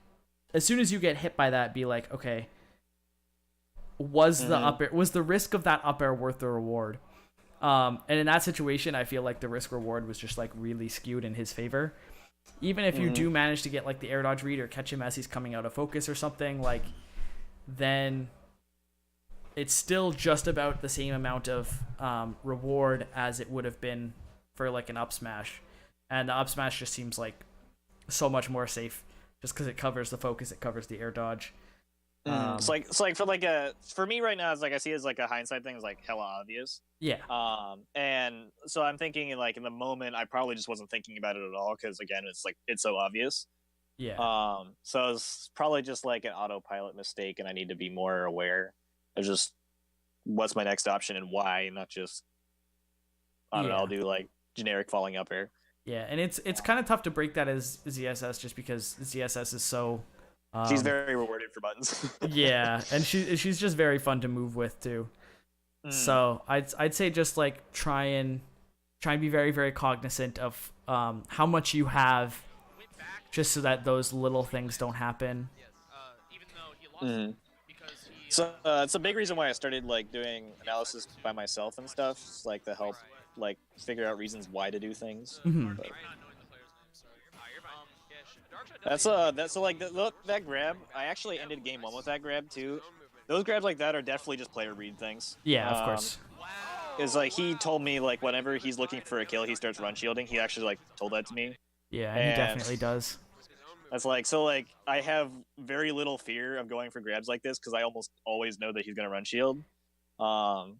as soon as you get hit by that, be like, okay, was the up air, was the risk of that up air worth the reward? And in that situation, I feel like the risk reward was just like really skewed in his favor. Even if you do manage to get like the air dodge read or catch him as he's coming out of focus or something, like then it's still just about the same amount of reward as it would have been for like an up smash. And the up smash just seems like so much more safe just because it covers the focus, it covers the air dodge. It's like for me right now, it's like I see it as like a hindsight thing. It's like hella obvious. Yeah. And so I'm thinking like in the moment, I probably just wasn't thinking about it at all because again, it's so obvious. Yeah. So it's probably just like an autopilot mistake, and I need to be more aware of just what's my next option and why, not just I don't know. I'll do like generic falling up air. Yeah, and it's kind of tough to break that as ZSS just because ZSS is so. She's very rewarded for buttons. Yeah, and she's just very fun to move with too. So I'd say just like try and be very, very cognizant of how much you have, just so that those little things don't happen. So it's a big reason why I started like doing analysis by myself and stuff, like to help like figure out reasons why to do things. Mhm. But Not knowing the player's name, sorry. Darkshot that's so like look, that grab. I actually ended game 1 with that grab too. Those grabs like that are definitely just player read things. Yeah, of course. Is like he told me like whenever he's looking for a kill, he starts run shielding. He actually like told that to me. Yeah, and he definitely does. That's like so like I have very little fear of going for grabs like this because I almost always know that he's gonna run shield. And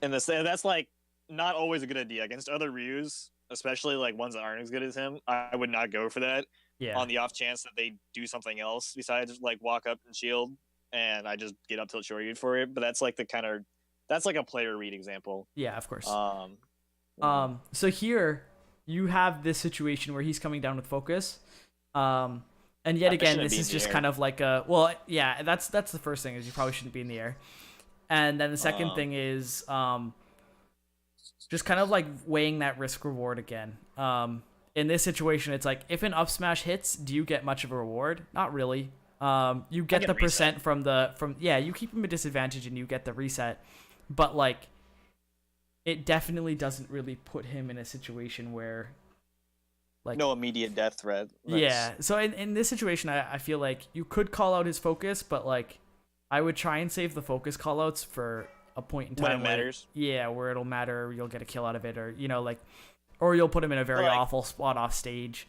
that's like not always a good idea against other Ryus, especially like ones that aren't as good as him. I would not go for that. Yeah. On the off chance that they do something else besides like walk up and shield, and I just get up tilt short read for it. But that's like that's like a player read example. Yeah, of course. So here you have this situation where he's coming down with focus. And yet again, this is just kind of like a, well, yeah, that's the first thing is you probably shouldn't be in the air. And then the second thing is just kind of like weighing that risk reward again. In this situation, it's like if an up smash hits, do you get much of a reward? Not really. You get the percent from you keep him a disadvantage and you get the reset, but like it definitely doesn't really put him in a situation where like no immediate death threat. Yeah. So in this situation, I feel like you could call out his focus, but like I would try and save the focus callouts for a point in time when it matters. Where it'll matter, you'll get a kill out of it, or or you'll put him in a very awful spot off stage.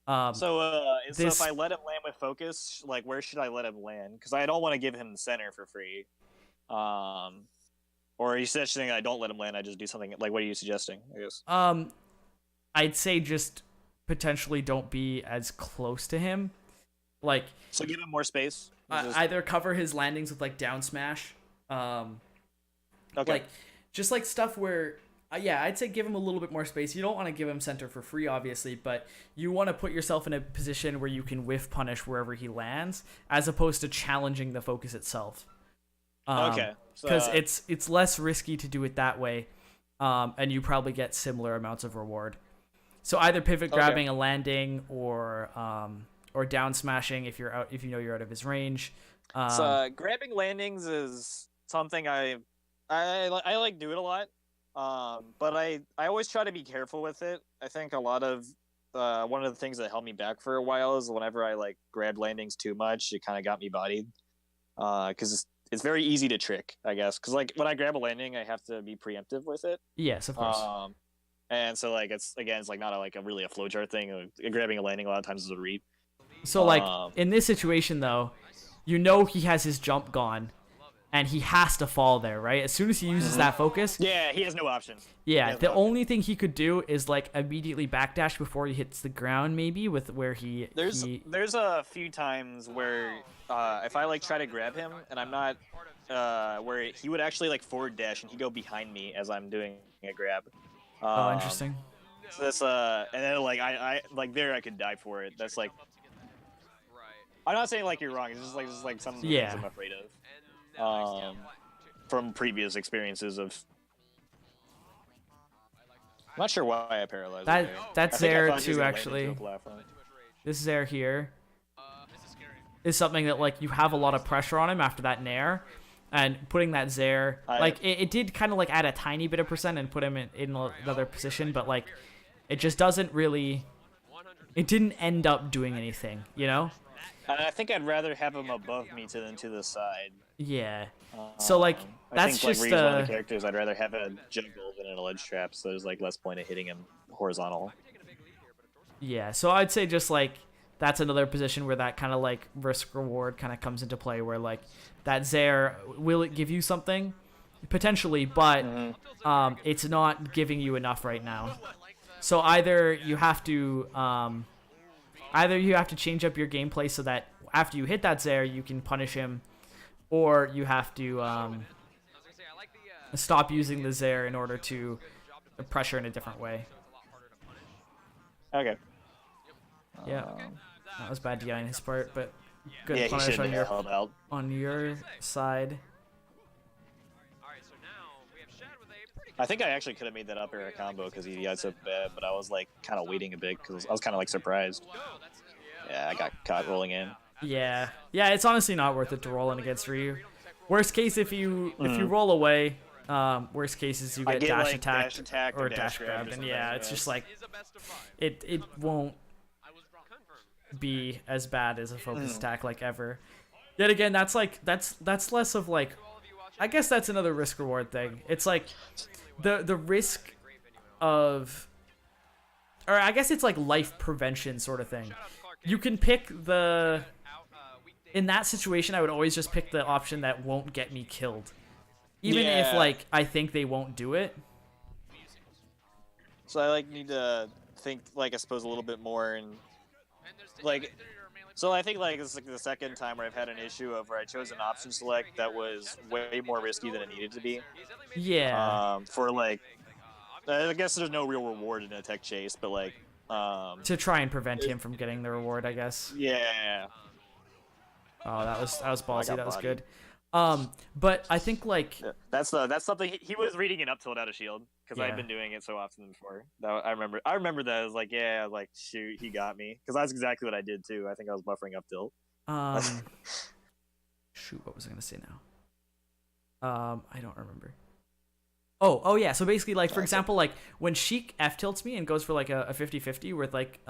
So if I let him land with focus, like where should I let him land? Because I don't want to give him the center for free. Or are you suggesting I don't let him land? I just do something like what are you suggesting? I guess. I'd say just potentially don't be as close to him. Like so, give him more space. Either cover his landings with like down smash. Okay. Like just like stuff where. I'd say give him a little bit more space. You don't want to give him center for free, obviously, but you want to put yourself in a position where you can whiff punish wherever he lands, as opposed to challenging the focus itself. Because it's less risky to do it that way, and you probably get similar amounts of reward. So either pivot grabbing a landing or down smashing if you're out, if you know you're out of his range. So grabbing landings is something I like do it a lot. But I always try to be careful with it. I think a lot of one of the things that held me back for a while is whenever I like grabbed landings too much, it kind of got me bodied. Because it's very easy to trick, I guess. Because like when I grab a landing, I have to be preemptive with it. Yes, of course. And so like it's like not a really a flowchart thing. Grabbing a landing a lot of times is a read. So like in this situation though, you know he has his jump gone. And he has to fall there, right? As soon as he uses that focus. Yeah, he has no option. Yeah, the only thing he could do is like immediately backdash before he hits the ground, maybe with where he. There's a few times where if I like try to grab him and I'm not where he would actually like forward dash and he'd go behind me as I'm doing a grab. Oh, interesting. So that's and then like I like there I could die for it. That's like. I'm not saying like you're wrong. It's just like some things I'm afraid of. From previous experiences of. I'm not sure why I paralyzed. That's there too, actually. This Zaire here is something that like you have a lot of pressure on him after that nair, and putting that Zaire like it did kind of like add a tiny bit of percent and put him in another position, but like it just doesn't really. It didn't end up doing anything, you know. I think I'd rather have him above me than to the side. Yeah. So like that's I think, just like, Ryu's one of the characters I'd rather have a jungle than in a ledge trap, so there's like less point of hitting him horizontal. Yeah. So I'd say just like that's another position where that kind of like risk reward kind of comes into play, where like that Zaire, will it give you something? Potentially, but it's not giving you enough right now. So either you have to change up your gameplay so that after you hit that Zaire, you can punish him, or you have to stop using the Zaire in order to pressure in a different way. Okay. Yeah, that was bad DI on his part, but good punish on your side. I think I actually could have made that up air combo because he got so bad, but I was like kind of waiting a bit because I was kind of like surprised. Yeah, I got caught rolling in. Yeah, it's honestly not worth it to roll in against Ryu. Worst case, if you roll away, worst case is you I get get, dash like, attacked dash attacked or or dash dash grabbed grabbed, or and something, yeah, yeah. it's just like Is a best of 5. it won't I was wrong. Confirmed. be as bad as a focus attack like ever. Yet again, that's less of like, I guess that's another risk reward thing. It's like the risk of, or I guess it's like life prevention sort of thing. You can pick the, in that situation, I would always just pick the option that won't get me killed. Even if, Yeah. like, I think they won't do it. So I like need to think, like, I suppose a little bit more, and like, so I think like this is like the second time where I've had an issue of where I chose an option select that was way more risky than it needed to be. Yeah. For like, I guess there's no real reward in a tech chase, but like, To try and prevent him from getting the reward, I guess. yeah. Oh, that was ballsy. got That was bodied. good. But I think like That's something he was reading it up till it out of shield because Yeah. I'd been doing it so often before. I remember that. I was like, yeah, like shoot, he got me because that's exactly what I did too. I think I was buffering up tilt. shoot, what was I gonna say now? I don't remember. Oh yeah. So basically, like for example, like when Sheik F tilts me and goes for like a 50-50 with like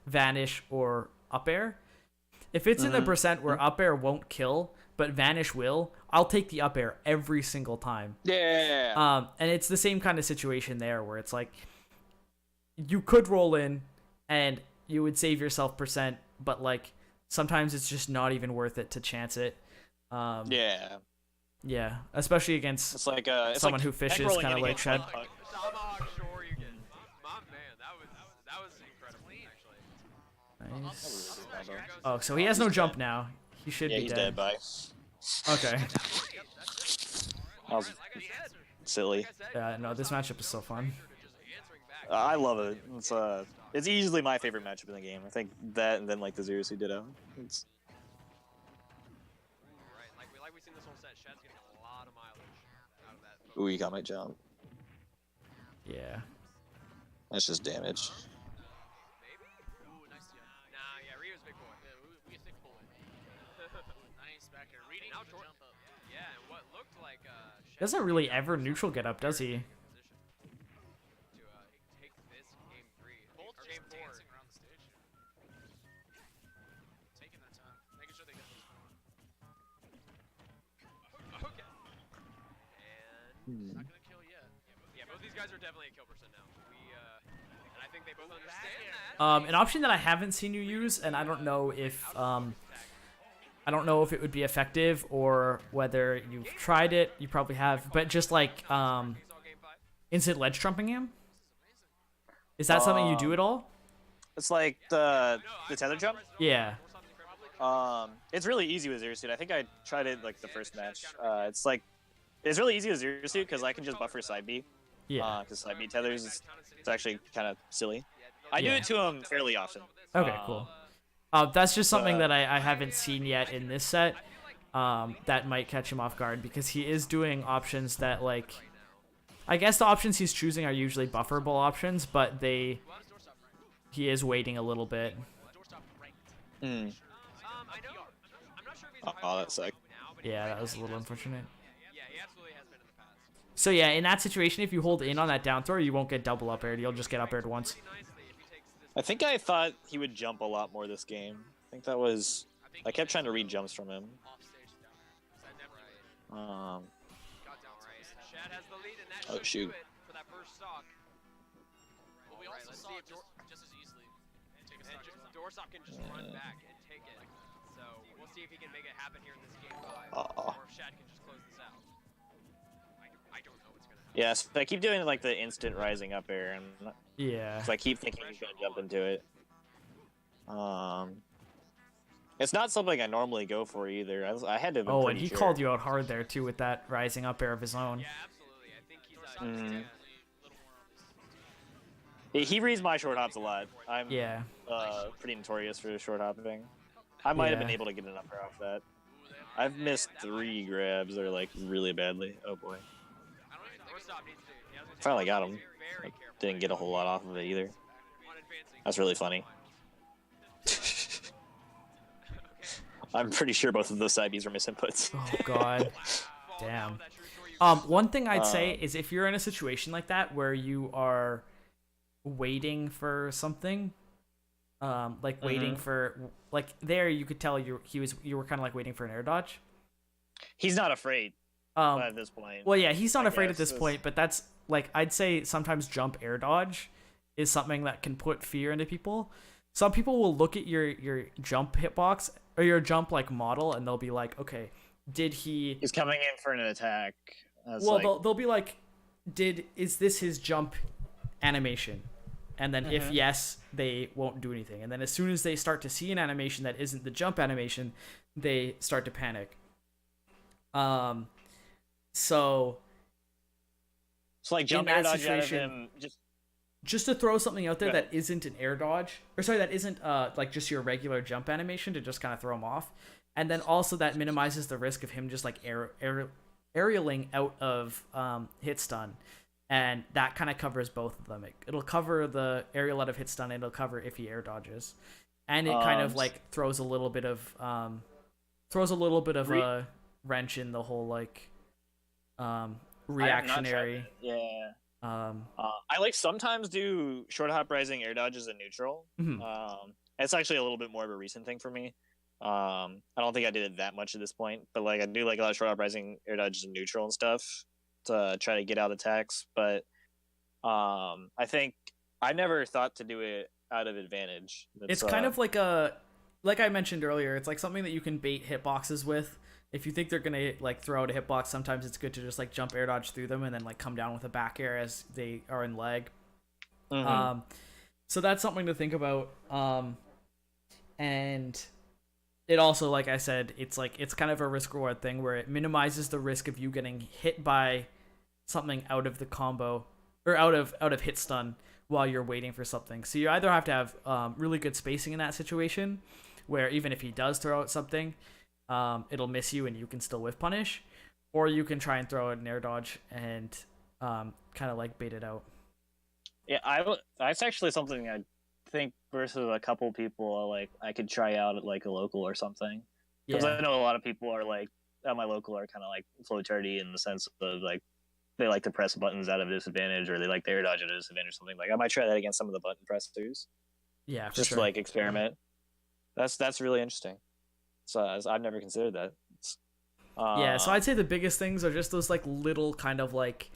Vanish or up air. If it's in the percent where up air won't kill, but Vanish will, I'll take the up air every single time. Yeah. And it's the same kind of situation there where it's like you could roll in and you would save yourself percent, but like sometimes it's just not even worth it to chance it. Yeah. Yeah, especially against It's like someone like who tech fishes rolling kind of in like against, Shed. Tomahawk Shore, you get. My man, that was incredible, actually. Nice. Oh, so he has no jump now. He should Yeah, be he's dead. dead by. Okay. That was silly. Yeah, no, this matchup is so fun. I love it. It's easily my favorite matchup in the game. I think that and then like the Zeus who ditto. It's Right, like we've seen this whole set. Shad's getting a lot of mileage out of that. ooh, you got my jump. Yeah. That's just damage. Maybe? Ooh, nice jump. Nah, yeah, Ryu's big boy. Yeah, we a thick boy. Nice back here. Reading the jump up. Yeah, and what looked like He doesn't really ever neutral get up, does he? to take this game 3. Both Or just game 4. dancing around the stage. Taking their time, making sure they get this. Okay. And Not gonna kill yet. yeah, both these guys are definitely at kill percent now. And I think they both understand that. An option that I haven't seen you use, and I don't know if it would be effective or whether you've tried it. You probably have, but just like instant ledge trumping him. Is that something you do at all? It's like the tether jump. Yeah. It's really easy with Zero Suit. I think I tried it like the first match. It's really easy with Zero Suit because I can just buffer side B. Yeah. Because side B tethers, it's actually kind of silly. I do Yeah. it to him fairly often. Okay, cool. That's just something that I haven't seen yet in this set. That might catch him off guard because he is doing options that like, I guess the options he's choosing are usually bufferable options, but he is waiting a little bit. Hmm. I know. I'm not sure if he's Oh, that sucked. now, but Yeah, that was a little unfortunate. yeah, he absolutely has been in the past. So yeah, in that situation, if you hold in on that down throw, you won't get double up aired. You'll just get up aired once. Nicely if he takes this. I think I thought he would jump a lot more this game. I think that was. I kept trying to read jumps from him. Off stage down there. 'Cause I definitely got down to this. Shad has the lead, and that Oh, should shoot. do it for that first stock. Well, we Alright, also let's saw see it if just as easily take a And stock. Doorstop can just run back and take it. So we'll see if he can make it happen here in this game 5, Aw. or if Shad can just close this out. I don't know what's gonna happen. Yes, I keep doing like the instant rising up air, and Yeah. so I keep thinking he's gonna jump into it. It's not something I normally go for either. I had to. Have been Oh, and pretty he sure. called you out hard there too with that rising up air of his own. Yeah, absolutely. I think he's Doorstop Mm. is definitely a little more on this. He reads my short hops a lot. I'm Yeah. pretty notorious for short hopping. I might have been Yeah. able to get an upper off that. I've missed 3 grabs that are like really badly. Oh boy. I don't even Doorstop needs to. Yeah, I was gonna say, Finally got Doorstop him. needs to be very careful Didn't get a whole lot off of it either. on advancing. That's really funny. I'm pretty sure both of those side Bs were misinputs. Oh God. Damn. One thing I'd say is if you're in a situation like that where you are waiting for something, like waiting for, like there you could tell you were kind of like waiting for an air dodge. He's not afraid at this point. Well, yeah, he's not afraid at this point, but that's like I'd say sometimes jump air dodge is something that can put fear into people. Some people will look at your jump hitbox or your jump like model and they'll be like, okay, he's coming in for an attack. Well, they'll be like, is this his jump animation? And then if yes, they won't do anything. And then as soon as they start to see an animation that isn't the jump animation, they start to panic. So it's like jump air dodge out of him, just to throw something out there that isn't an air dodge, or sorry, that isn't like just your regular jump animation to just kind of throw him off, and then also that minimizes the risk of him just like aerialing out of hit stun, and that kind of covers both of them. It'll cover the aerial out of hit stun, and it'll cover if he air dodges, and it kind of like throws a little bit of a wrench in the whole like reactionary. I like sometimes do short hop rising air dodges in neutral. It's actually a little bit more of a recent thing for me. I don't think I did it that much at this point, but like I do like a lot of short hop rising air dodges in neutral and stuff to try to get out attacks. But I think I never thought to do it out of advantage. It's kind of like like I mentioned earlier, it's like something that you can bait hitboxes with. If you think they're gonna like throw out a hitbox, sometimes it's good to just like jump air dodge through them and then like come down with a back air as they are in leg. So that's something to think about. And it also, like I said, it's kind of a risk reward thing where it minimizes the risk of you getting hit by something out of the combo or out of hit stun while you're waiting for something. So you either have to have really good spacing in that situation, where even if he does throw out something, it'll miss you and you can still whiff punish, or you can try and throw an air dodge and kind of like bait it out. Yeah, that's actually something I think versus a couple people like I could try out at like a local or something, because I know a lot of people are like at my local are kind of like floatardy in the sense of like they like to press buttons out of disadvantage or they like the air dodge at a disadvantage or something. Like I might try that against some of the button pressers. Yeah, for just sure. to like experiment. That's really interesting. So I've never considered that. Yeah, so I'd say the biggest things are just those like little kind of like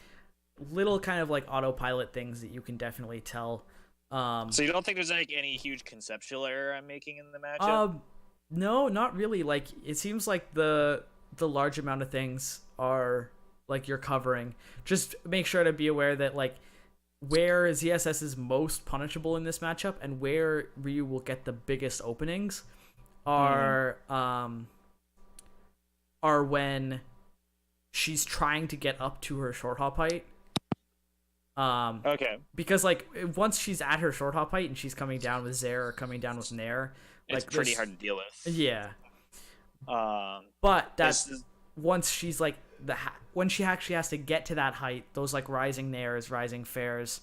autopilot things that you can definitely tell. So you don't think there's like any huge conceptual error I'm making in the matchup? No, not really. Like it seems like the large amount of things are like you're covering. Just make sure to be aware that like where ZSS is most punishable in this matchup and where Ryu will get the biggest openings are when she's trying to get up to her short hop height. Okay. Because like once she's at her short hop height and she's coming down with Zair or coming down with Nair, it's like pretty hard to deal with. Yeah. But once she's like when she actually has to get to that height, those like rising Nairs, rising fairs.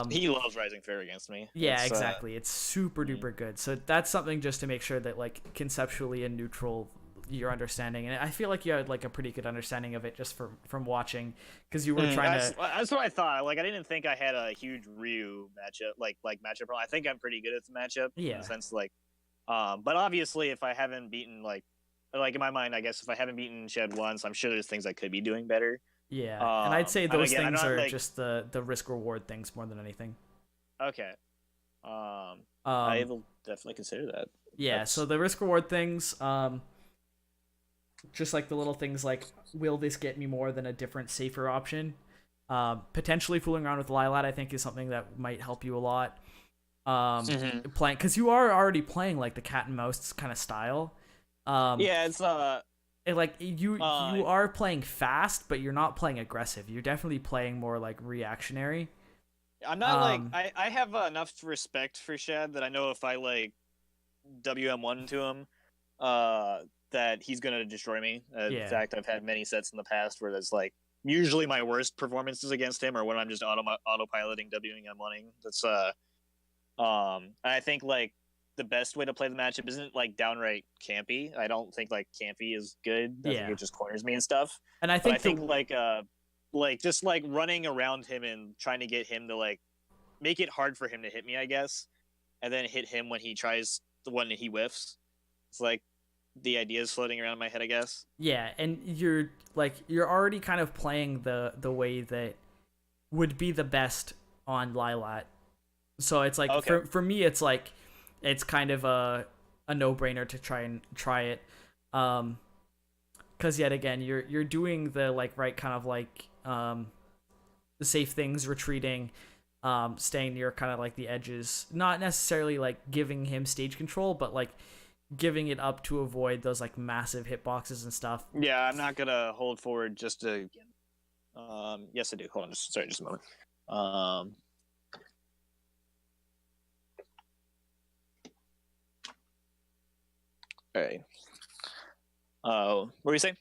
He loves rising fair against me. Yeah, exactly. It's super duper good. So that's something just to make sure that like conceptually and neutral your understanding, and I feel like you had like a pretty good understanding of it just from watching, because you were trying to. That's what I thought. Like I didn't think I had a huge Ryu matchup, like matchup. I think I'm pretty good at the matchup. Yeah. In the sense like, but obviously if I haven't beaten like in my mind, I guess if I haven't beaten Shed once, I'm sure there's things I could be doing better. Yeah, and I'd say those things are like, just the risk reward things more than anything. Okay. I will definitely consider that. Yeah. So the risk reward things, just like the little things like, will this get me more than a different safer option? Potentially fooling around with Lilat, I think, is something that might help you a lot. Playing, because you are already playing like the cat and mouse kind of style. Yeah, it's like you are playing fast, but you're not playing aggressive. You're definitely playing more like reactionary. I'm not like I have enough respect for Shad that I know if I like WM1 to him, that he's gonna destroy me. In fact, I've had many sets in the past where that's like usually my worst performances against him, or when I'm just autopiloting WM1ing. That's I think like the best way to play the matchup isn't like downright campy. I don't think like campy is good. I think it just corners me and stuff. And I But I think think like just like running around him and trying to get him to like make it hard for him to hit me, I guess, and then hit him when he tries the one that he whiffs. It's like the idea is floating around in my head, I guess. yeah, and you're already kind of playing the way that would be the best on Lilat. So it's like for me it's like it's kind of a no-brainer to try it. Cuz yet again you're doing the like right kind of like the safe things, retreating, staying near kind of like the edges, not necessarily like giving him stage control, but like giving it up to avoid those like massive hitboxes and stuff. Yeah, I'm not gonna hold forward just to. Yes, I do. Hold on, just a moment. All right. What were you saying?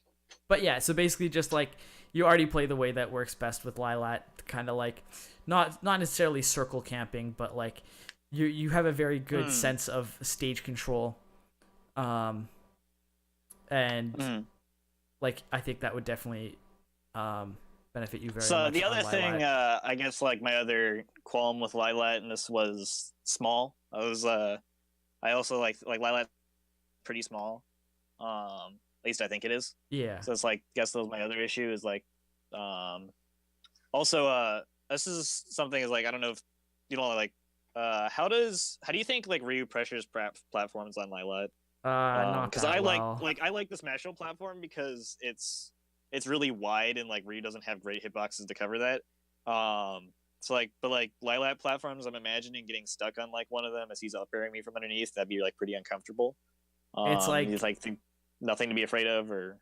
But yeah, so basically just like you already play the way that works best with Lilat, kind of like not necessarily circle camping, but like you have a very good sense of stage control. And like I think that would definitely benefit you very much. So the other thing, I guess like my other qualm with Lilat, and this was small. I also like Lilat pretty small. At least I think it is. Yeah. So it's like, I guess that was my other issue is like, also this is something is like I don't know if you know like how do you think like Ryu pressures platforms on Lilat? Because I like the Smash Bros. Platform because it's really wide and like Ryu doesn't have great hitboxes to cover that. So like, but like Lilat platforms, I'm imagining getting stuck on like one of them as he's up airing me from underneath. That'd be like pretty uncomfortable. It's like nothing to be afraid of, or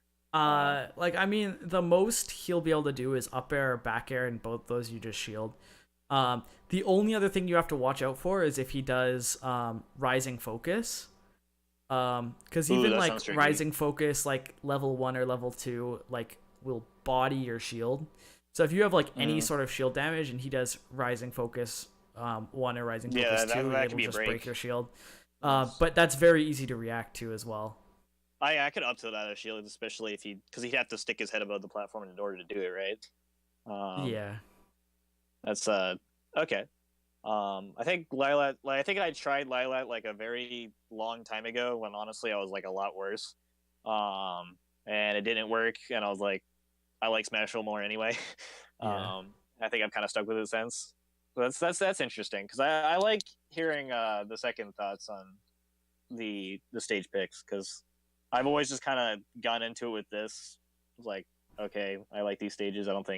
like I mean, the most he'll be able to do is up air or back air, and both those you just shield. The only other thing you have to watch out for is if he does rising focus. Because even like rising focus, like level 1 or level 2, like will body your shield. So if you have like any sort of shield damage and he does rising focus 1 or rising focus 2, it will just break your shield. But that's very easy to react to as well. I could up tilt out of shield, especially because he'd have to stick his head above the platform in order to do it, right? Yeah. That's okay. I think Lilat, I think I tried Lilat like a very long time ago when honestly I was like a lot worse. And it didn't work, and I was like, I like Smash Bros. More anyway. Yeah. I think I've kind of stuck with it since. So that's interesting because I like hearing the second thoughts on the stage picks because I've always just kind of gone into it with this. Like, okay, I like these stages. I don't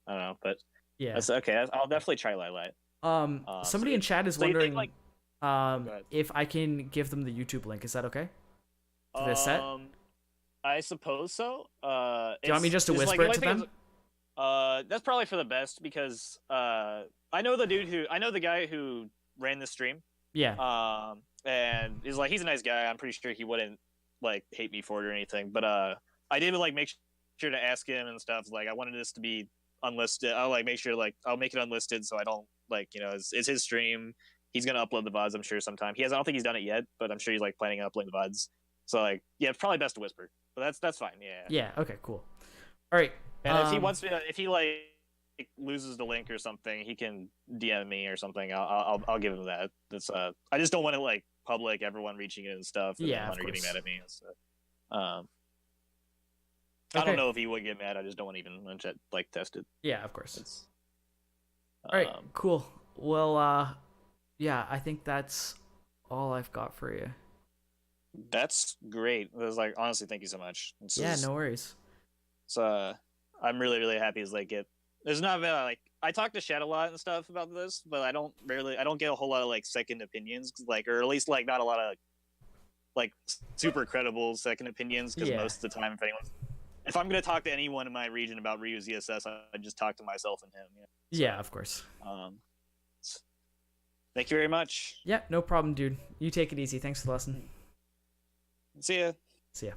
know, but yeah, that's okay. I'll definitely try Lilat. Somebody in chat is wondering like, if I can give them the YouTube link. Is that okay? For this set? I suppose so. Do you want me just to whisper it to them? That's probably for the best because I know the guy who ran the stream. Yeah. And he's a nice guy. I'm pretty sure he wouldn't like hate me for it or anything. But I did like make sure to ask him and stuff. Like I wanted this to be unlisted. I'll like make sure like I'll make it unlisted so I don't like it's his stream. He's gonna upload the VODs, I'm sure sometime. I don't think he's done it yet, but I'm sure he's like planning on uploading the VODs. So like yeah, it's probably best to whisper. But that's fine. Yeah. Yeah. Okay. Cool. All right. And if he wants to, if he like loses the link or something, he can DM me or something. I'll give him that. That's I just don't want to like public everyone reaching it and stuff. And yeah. Hunter getting mad at me. So, okay. I don't know if he would get mad. I just don't want to even like test it. Yeah, of course. All right. Cool. Well, yeah, I think that's all I've got for you. That's great. It was like honestly, thank you so much. No worries. So I'm really really happy as like there's not like I talk to Shad a lot and stuff about this, but I don't get a whole lot of like second opinions, like or at least like not a lot of like super credible second opinions because most of the time if I'm gonna talk to anyone in my region about Ryu ZSS, I just talk to myself and him. So, yeah, of course. Thank you very much. Yeah, no problem, dude. You take it easy. Thanks for the lesson. See ya. See ya.